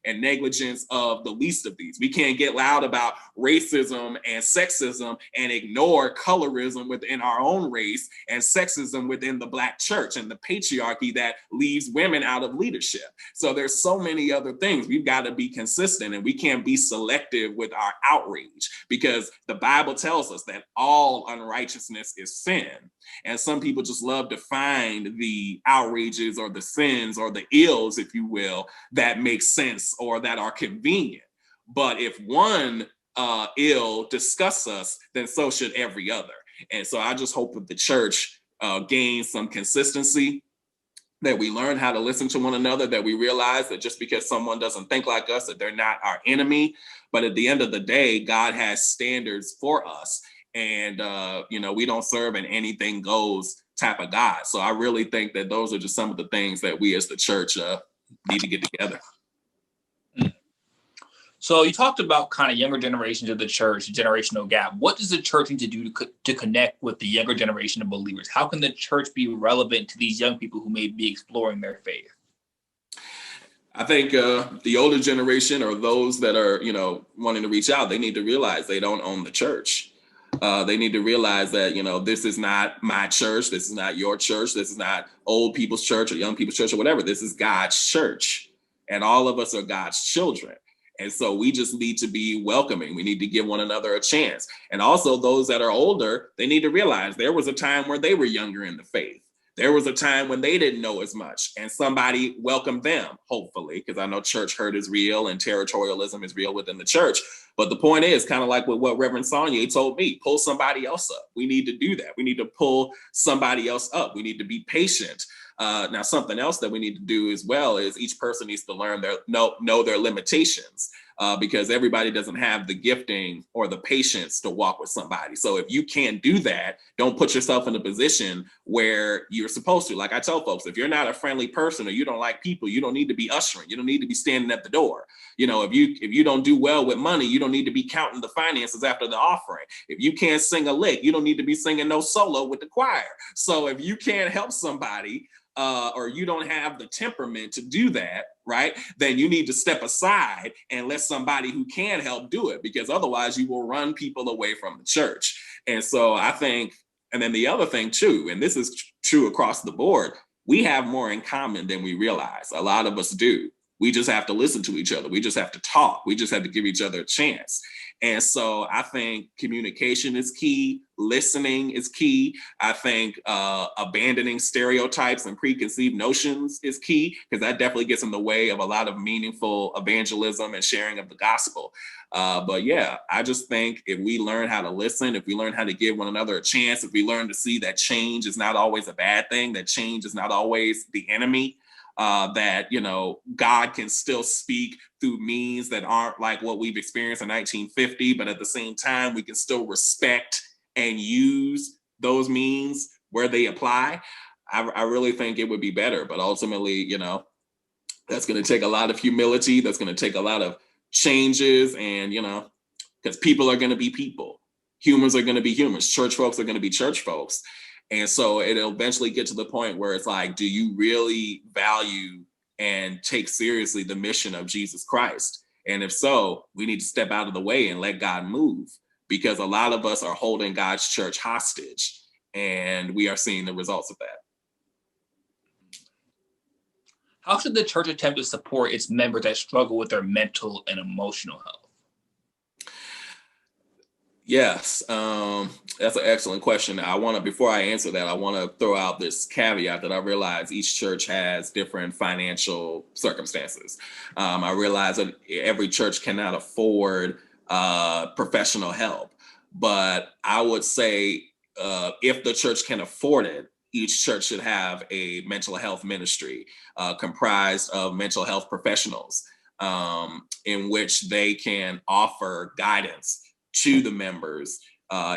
S2: and negligence of the least of these. We can't get loud about racism and sexism and ignore colorism within our own race and sexism within the Black church and the patriarchy that leaves women out of leadership. So there's so many other things. We've got to be consistent, and we can't be selective with our outrage, because the Bible tells us that all unrighteousness is sin. And some people just love to find the outrages or the sins or the ills, if you will, that make sense or that are convenient. But if one ill disgusts us, then so should every other. And so I just hope that the church gains some consistency, that we learn how to listen to one another, that we realize that just because someone doesn't think like us, that they're not our enemy. But at the end of the day, God has standards for us. And, you know, we don't serve an anything goes type of God. So I really think that those are just some of the things that we as the church need to get together.
S1: So you talked about kind of younger generations of the church, generational gap. What does the church need to do to connect with the younger generation of believers? How can the church be relevant to these young people who may be exploring their faith?
S2: I think the older generation, or those that are, you know, wanting to reach out, they need to realize they don't own the church. They need to realize that, you know, this is not my church. This is not your church. This is not old people's church or young people's church or whatever. This is God's church. And all of us are God's children. And so we just need to be welcoming. We need to give one another a chance. And also those that are older, they need to realize there was a time where they were younger in the faith. There was a time when they didn't know as much and somebody welcomed them, hopefully, because I know church hurt is real and territorialism is real within the church. But the point is kind of like with what Reverend Sonia told me, pull somebody else up. We need to do that. We need to pull somebody else up. We need to be patient. Now, something else that we need to do as well is each person needs to learn know their limitations. Because everybody doesn't have the gifting or the patience to walk with somebody. So if you can't do that, don't put yourself in a position where you're supposed to. Like I tell folks, if you're not a friendly person or you don't like people, you don't need to be ushering. You don't need to be standing at the door. You know, if you don't do well with money, you don't need to be counting the finances after the offering. If you can't sing a lick, you don't need to be singing no solo with the choir. So if you can't help somebody, or you don't have the temperament to do that, right, then you need to step aside and let somebody who can help do it, because otherwise you will run people away from the church. And so I think, and then the other thing too, and this is true across the board, we have more in common than we realize. A lot of us do. We just have to listen to each other. We just have to talk. We just have to give each other a chance. And so I think communication is key. Listening is key. I think abandoning stereotypes and preconceived notions is key, because that definitely gets in the way of a lot of meaningful evangelism and sharing of the gospel. But yeah, I just think if we learn how to listen, if we learn how to give one another a chance, if we learn to see that change is not always a bad thing, that change is not always the enemy, that, you know, God can still speak through means that aren't like what we've experienced in 1950, but at the same time, we can still respect and use those means where they apply. I really think it would be better. But ultimately, you know, that's going to take a lot of humility. That's going to take a lot of changes. And, you know, because people are going to be people. Humans are going to be humans. Church folks are going to be church folks. And so it'll eventually get to the point where it's like, do you really value and take seriously the mission of Jesus Christ? And if so, we need to step out of the way and let God move, because a lot of us are holding God's church hostage, and we are seeing the results of that.
S1: How should the church attempt to support its members that struggle with their mental and emotional health?
S2: Yes, that's an excellent question. Before I answer that, I want to throw out this caveat that I realize each church has different financial circumstances. I realize that every church cannot afford professional help, but I would say if the church can afford it, each church should have a mental health ministry comprised of mental health professionals, in which they can offer guidance to the members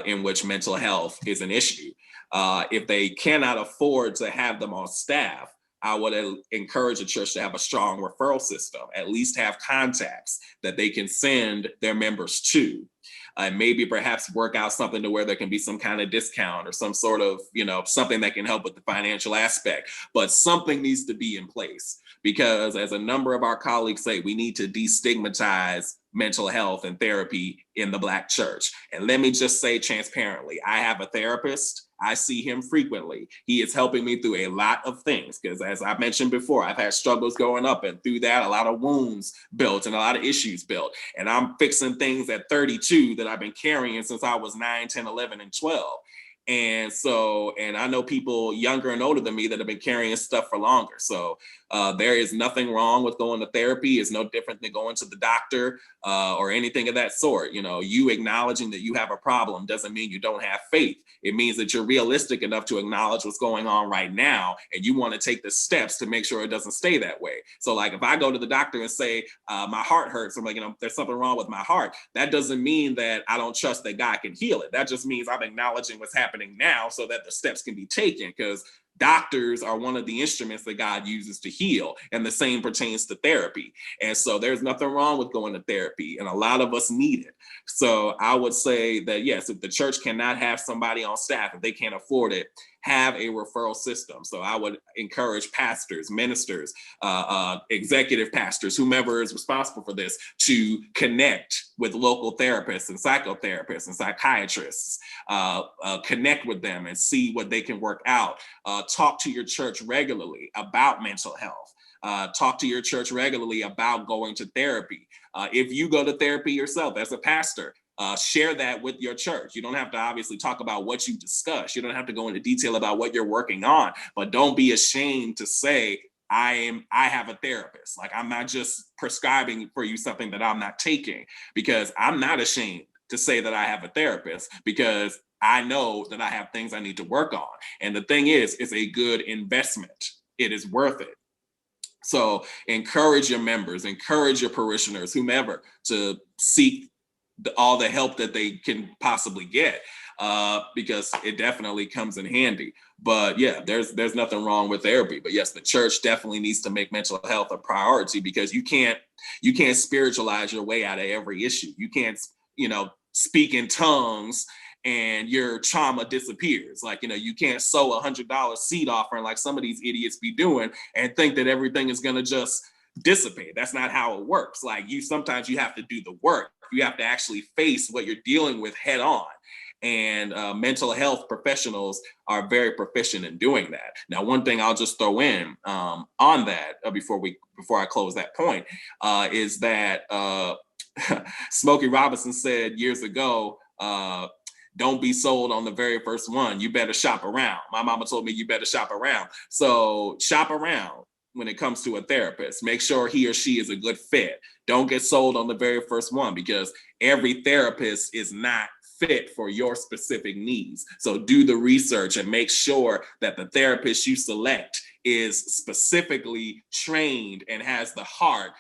S2: in which mental health is an issue. If they cannot afford to have them on staff, I would encourage a church to have a strong referral system, at least have contacts that they can send their members to. Maybe perhaps work out something to where there can be some kind of discount or some sort of, you know, something that can help with the financial aspect. But something needs to be in place, because as a number of our colleagues say, we need to destigmatize mental health and therapy in the Black church. And let me just say transparently, I have a therapist. I see him frequently. He is helping me through a lot of things, because as I mentioned before, I've had struggles growing up, and through that, a lot of wounds built and a lot of issues built. And I'm fixing things at 32 that I've been carrying since I was 9, 10, 11, and 12. And so, and I know people younger and older than me that have been carrying stuff for longer. So there is nothing wrong with going to therapy. It's no different than going to the doctor or anything of that sort. You know, you acknowledging that you have a problem doesn't mean you don't have faith. It means that you're realistic enough to acknowledge what's going on right now, and you want to take the steps to make sure it doesn't stay that way. So like if I go to the doctor and say, my heart hurts, I'm like, you know, there's something wrong with my heart. That doesn't mean that I don't trust that God can heal it. That just means I'm acknowledging what's happening now so that the steps can be taken, because doctors are one of the instruments that God uses to heal, and the same pertains to therapy. And so there's nothing wrong with going to therapy, and a lot of us need it. So I would say that, yes, if the church cannot have somebody on staff, if they can't afford it, have a referral system. So I would encourage pastors, ministers, executive pastors, whomever is responsible for this, to connect with local therapists and psychotherapists and psychiatrists, connect with them and see what they can work out. Talk to your church regularly about mental health. Talk to your church regularly about going to therapy. If you go to therapy yourself as a pastor, Share that with your church. You don't have to obviously talk about what you discuss. You don't have to go into detail about what you're working on, but don't be ashamed to say, I have a therapist. Like, I'm not just prescribing for you something that I'm not taking, because I'm not ashamed to say that I have a therapist, because I know that I have things I need to work on. And the thing is, it's a good investment. It is worth it. So encourage your members, encourage your parishioners, whomever, to seek all the help that they can possibly get, because it definitely comes in handy. But yeah, there's nothing wrong with therapy. But yes, the church definitely needs to make mental health a priority, because you can't spiritualize your way out of every issue. You can't, speak in tongues and your trauma disappears. Like, you can't sow $100 seed offering like some of these idiots be doing and think that everything is going to just dissipate. That's not how it works. Like, sometimes you have to do the work. You have to actually face what you're dealing with head on. And mental health professionals are very proficient in doing that. Now, one thing I'll just throw in on that before I close that point is that Smokey Robinson said years ago, don't be sold on the very first one. You better shop around. My mama told me you better shop around. So shop around when it comes to a therapist. Make sure he or she is a good fit. Don't get sold on the very first one, because every therapist is not fit for your specific needs. So do the research and make sure that the therapist you select is specifically trained and has the heart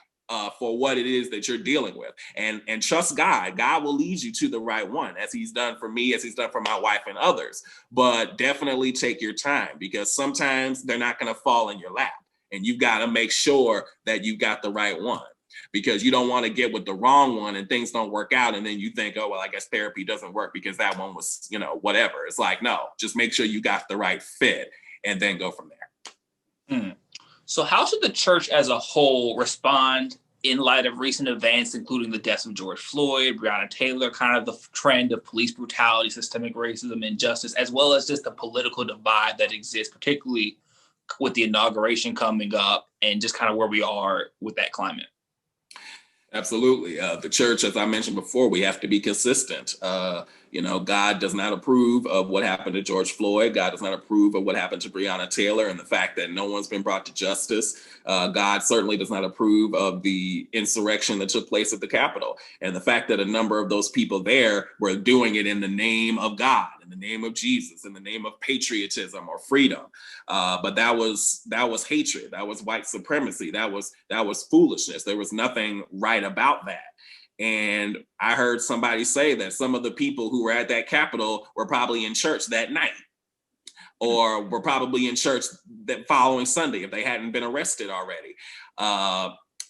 S2: for what it is that you're dealing with, and trust God. God will lead you to the right one, as he's done for me, as he's done for my wife and others. But definitely take your time, because sometimes they're not going to fall in your lap, and you've got to make sure that you got the right one, because you don't want to get with the wrong one and things don't work out. And then you think, oh, well, I guess therapy doesn't work because that one was, whatever. It's like, no, just make sure you got the right fit and then go from there.
S1: So how should the church as a whole respond in light of recent events, including the deaths of George Floyd, Breonna Taylor, kind of the trend of police brutality, systemic racism, injustice, as well as just the political divide that exists, particularly with the inauguration coming up and just kind of where we are with that climate?
S2: Absolutely. The church, as I mentioned before, we have to be consistent. God does not approve of what happened to George Floyd. God does not approve of what happened to Breonna Taylor and the fact that no one's been brought to justice. God certainly does not approve of the insurrection that took place at the Capitol, and the fact that a number of those people there were doing it in the name of God, in the name of Jesus, in the name of patriotism or freedom. But that was hatred. That was white supremacy. That was foolishness. There was nothing right about that. And I heard somebody say that some of the people who were at that Capitol were probably in church that night, or were probably in church that following Sunday if they hadn't been arrested already.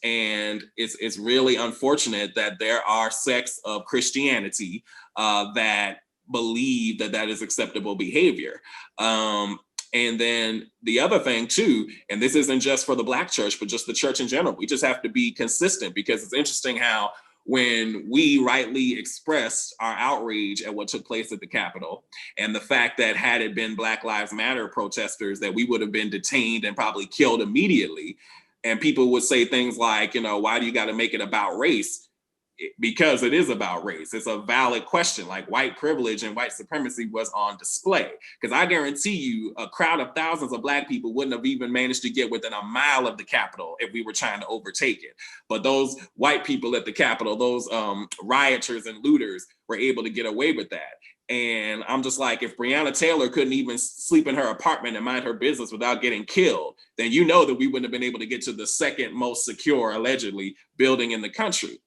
S2: And it's really unfortunate that there are sects of Christianity that believe that is acceptable behavior. And then the other thing too, and this isn't just for the Black church, but just the church in general, we just have to be consistent, because it's interesting how when we rightly expressed our outrage at what took place at the Capitol, and the fact that had it been Black Lives Matter protesters, that we would have been detained and probably killed immediately. And people would say things like, why do you got to make it about race? Because it is about race. It's a valid question. Like, white privilege and white supremacy was on display. Because I guarantee you, a crowd of thousands of Black people wouldn't have even managed to get within a mile of the Capitol if we were trying to overtake it. But those white people at the Capitol, those rioters and looters, were able to get away with that. And I'm just like, if Breonna Taylor couldn't even sleep in her apartment and mind her business without getting killed, then that we wouldn't have been able to get to the second most secure, allegedly, building in the country.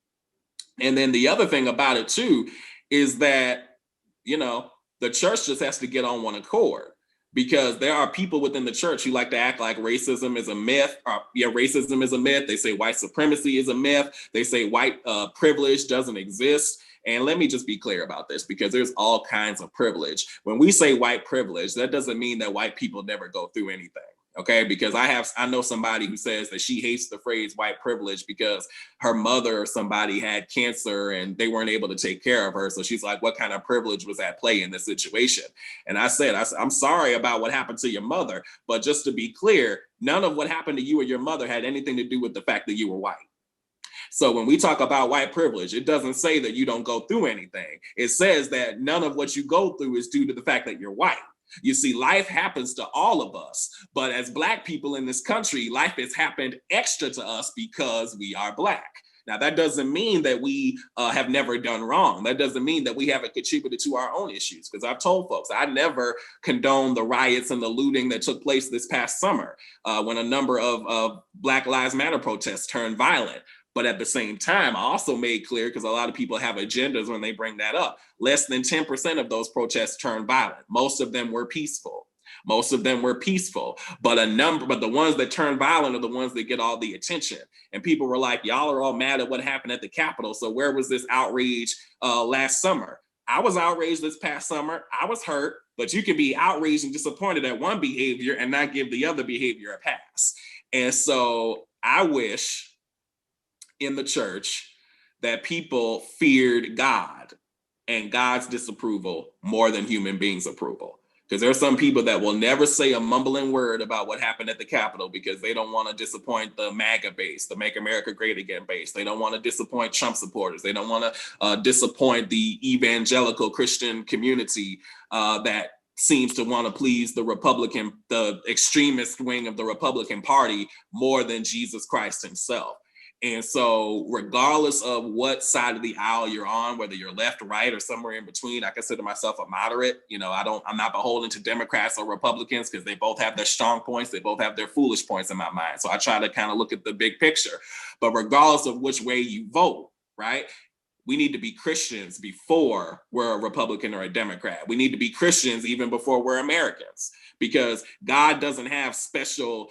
S2: And then the other thing about it too is that, the church just has to get on one accord, because there are people within the church who like to act like racism is a myth. Racism is a myth. They say white supremacy is a myth. They say white privilege doesn't exist. And let me just be clear about this, because there's all kinds of privilege. When we say white privilege, that doesn't mean that white people never go through anything. Okay, because I know somebody who says that she hates the phrase white privilege because her mother or somebody had cancer and they weren't able to take care of her. So she's like, what kind of privilege was at play in this situation? And I said, I'm sorry about what happened to your mother, but just to be clear, none of what happened to you or your mother had anything to do with the fact that you were white. So when we talk about white privilege, it doesn't say that you don't go through anything. It says that none of what you go through is due to the fact that you're white. You see, life happens to all of us, but as Black people in this country, life has happened extra to us because we are Black. Now, that doesn't mean that we have never done wrong. That doesn't mean that we haven't contributed to our own issues. Because I've told folks, I never condoned the riots and the looting that took place this past summer when a number of Black Lives Matter protests turned violent. But at the same time, I also made clear, because a lot of people have agendas when they bring that up, less than 10% of those protests turned violent. Most of them were peaceful. But the ones that turn violent are the ones that get all the attention. And people were like, y'all are all mad at what happened at the Capitol. So where was this outrage last summer? I was outraged this past summer. I was hurt, but you can be outraged and disappointed at one behavior and not give the other behavior a pass. And so I wish in the church that people feared God and God's disapproval more than human beings' approval. Because there are some people that will never say a mumbling word about what happened at the Capitol because they don't want to disappoint the MAGA base, the Make America Great Again base. They don't want to disappoint Trump supporters. They don't want to disappoint the evangelical Christian community that seems to want to please the extremist wing of the Republican Party more than Jesus Christ himself. And so regardless of what side of the aisle you're on, whether you're left, right, or somewhere in between, I consider myself a moderate. I'm not beholden to Democrats or Republicans because they both have their strong points. They both have their foolish points in my mind. So I try to kind of look at the big picture. But regardless of which way you vote, right, we need to be Christians before we're a Republican or a Democrat. We need to be Christians even before we're Americans, because God doesn't have special,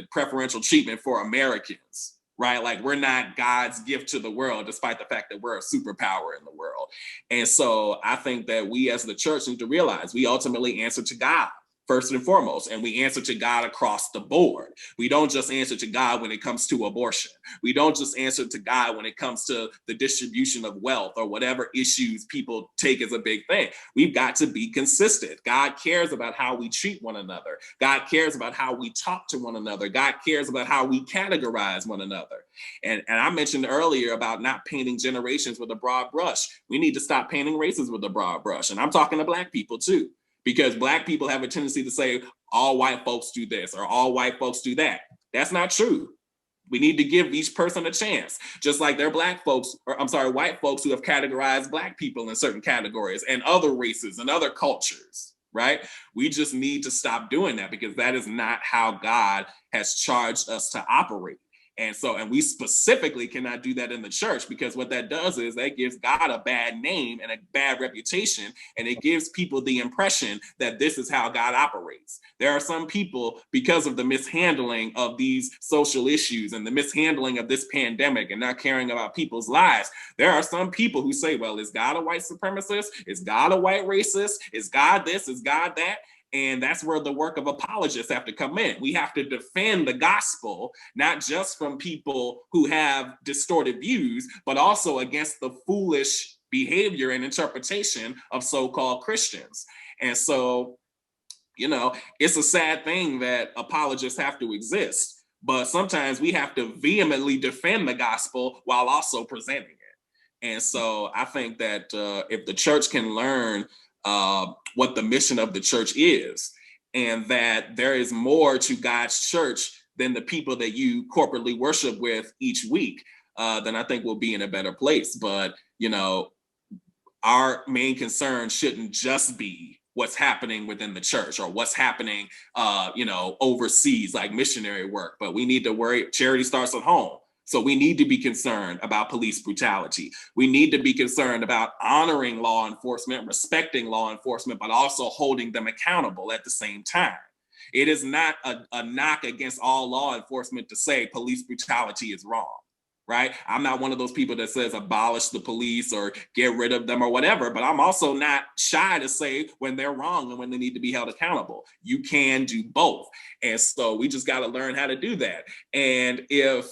S2: preferential treatment for Americans, right? Like, we're not God's gift to the world, despite the fact that we're a superpower in the world. And so I think that we as the church need to realize we ultimately answer to God first and foremost, and we answer to God across the board. We don't just answer to God when it comes to abortion. We don't just answer to God when it comes to the distribution of wealth or whatever issues people take as a big thing. We've got to be consistent. God cares about how we treat one another. God cares about how we talk to one another. God cares about how we categorize one another. And I mentioned earlier about not painting generations with a broad brush. We need to stop painting races with a broad brush. And I'm talking to Black people too. Because Black people have a tendency to say all white folks do this or all white folks do that. That's not true. We need to give each person a chance, just like there are white folks who have categorized Black people in certain categories and other races and other cultures, right? We just need to stop doing that, because that is not how God has charged us to operate. And we specifically cannot do that in the church, because what that does is that gives God a bad name and a bad reputation, and it gives people the impression that this is how God operates. There are some people, because of the mishandling of these social issues and the mishandling of this pandemic and not caring about people's lives, there are some people who say, well, is God a white supremacist? Is God a white racist? Is God this? Is God that? And that's where the work of apologists have to come in. We have to defend the gospel, not just from people who have distorted views, but also against the foolish behavior and interpretation of so-called Christians. And so, it's a sad thing that apologists have to exist, but sometimes we have to vehemently defend the gospel while also presenting it. And so I think that if the church can learn what the mission of the church is, and that there is more to God's church than the people that you corporately worship with each week, then I think we'll be in a better place. But, our main concern shouldn't just be what's happening within the church or what's happening, overseas, like missionary work, but we need to worry. Charity starts at home. So we need to be concerned about police brutality. We need to be concerned about honoring law enforcement, respecting law enforcement, but also holding them accountable at the same time. It is not a knock against all law enforcement to say police brutality is wrong, right? I'm not one of those people that says abolish the police or get rid of them or whatever, but I'm also not shy to say when they're wrong and when they need to be held accountable. You can do both. And so we just got to learn how to do that. And if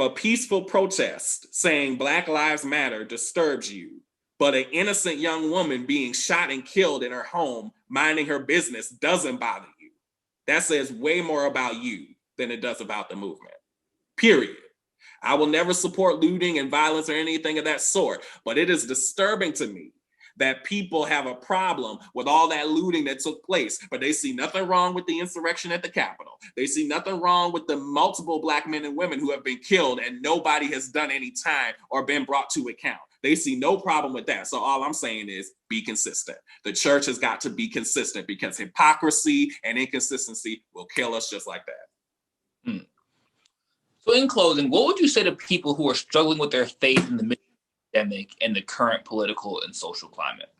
S2: a peaceful protest saying Black Lives Matter disturbs you, but an innocent young woman being shot and killed in her home, minding her business, doesn't bother you, that says way more about you than it does about the movement. Period. I will never support looting and violence or anything of that sort, but it is disturbing to me that people have a problem with all that looting that took place, but they see nothing wrong with the insurrection at the Capitol. They see nothing wrong with the multiple Black men and women who have been killed and nobody has done any time or been brought to account. They see no problem with that. So all I'm saying is be consistent. The church has got to be consistent because hypocrisy and inconsistency will kill us just like that.
S1: Hmm. So in closing, what would you say to people who are struggling with their faith in the midst of the pandemic and the current political and social climate?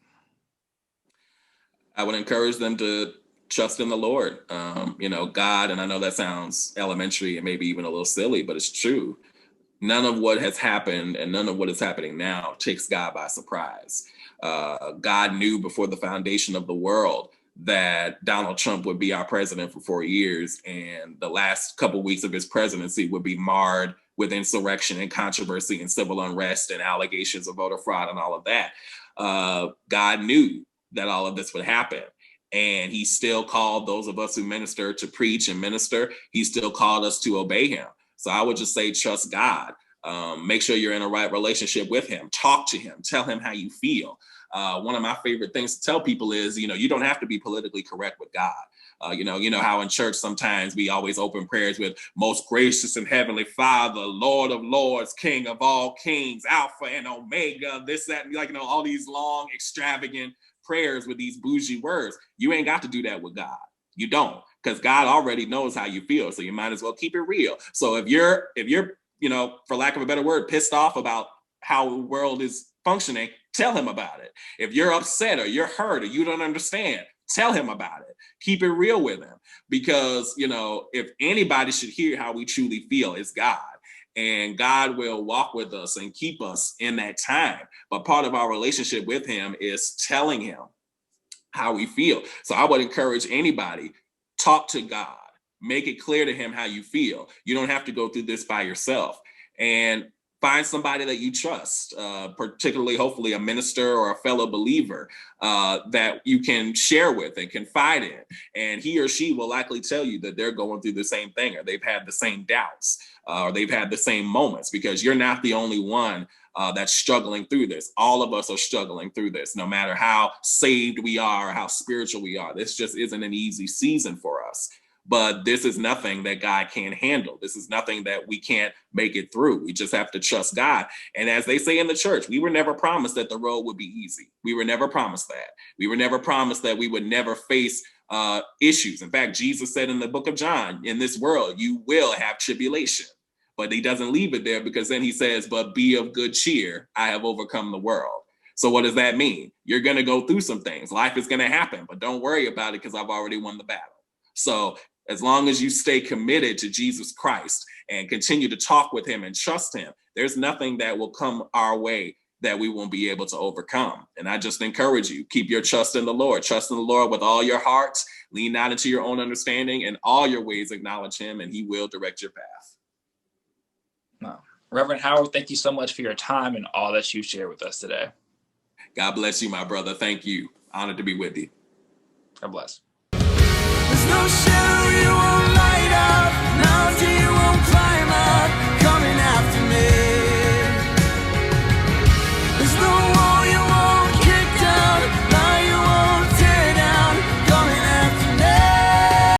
S2: I would encourage them to trust in the Lord. God, and I know that sounds elementary and maybe even a little silly, but it's true. None of what has happened and none of what is happening now takes God by surprise. God knew before the foundation of the world that Donald Trump would be our president for 4 years, and the last couple of weeks of his presidency would be marred with insurrection and controversy and civil unrest and allegations of voter fraud and all of that. God knew that all of this would happen, and he still called those of us who minister to preach and minister. He still called us to obey him. So I would just say, trust God. Make sure you're in a right relationship with him. Talk to him. Tell him how you feel. One of my favorite things to tell people is, you don't have to be politically correct with God. You know how in church sometimes we always open prayers with most gracious and heavenly Father, Lord of lords, King of all kings, Alpha and Omega, this, that, and all these long, extravagant prayers with these bougie words. You ain't got to do that with God. You don't, because God already knows how you feel. So you might as well keep it real. So if you're, for lack of a better word, pissed off about how the world is functioning, tell him about it. If you're upset or you're hurt or you don't understand, tell him about it. Keep it real with him, because, if anybody should hear how we truly feel, it's God. And God will walk with us and keep us in that time. But part of our relationship with him is telling him how we feel. So I would encourage anybody, talk to God, make it clear to him how you feel. You don't have to go through this by yourself. And find somebody that you trust, particularly, hopefully, a minister or a fellow believer that you can share with and confide in. And he or she will likely tell you that they're going through the same thing, or they've had the same doubts, or they've had the same moments, because you're not the only one that's struggling through this. All of us are struggling through this, no matter how saved we are or how spiritual we are. This just isn't an easy season for us. But this is nothing that God can't handle. This is nothing that we can't make it through. We just have to trust God. And as they say in the church, we were never promised that the road would be easy. We were never promised that. We were never promised that we would never face issues. In fact, Jesus said in the book of John, in this world, you will have tribulation. But he doesn't leave it there, because then he says, but be of good cheer. I have overcome the world. So what does that mean? You're going to go through some things. Life is going to happen, but don't worry about it, because I've already won the battle. So as long as you stay committed to Jesus Christ and continue to talk with him and trust him, there's nothing that will come our way that we won't be able to overcome. And I just encourage you, keep your trust in the Lord. Trust in the Lord with all your heart. Lean not into your own understanding. In all your ways acknowledge him, and he will direct your path.
S1: Wow. Reverend Howard, thank you so much for your time and all that you shared with us today.
S2: God bless you, my brother. Thank you. Honored to be with you.
S1: God bless.
S3: There's no shadow you won't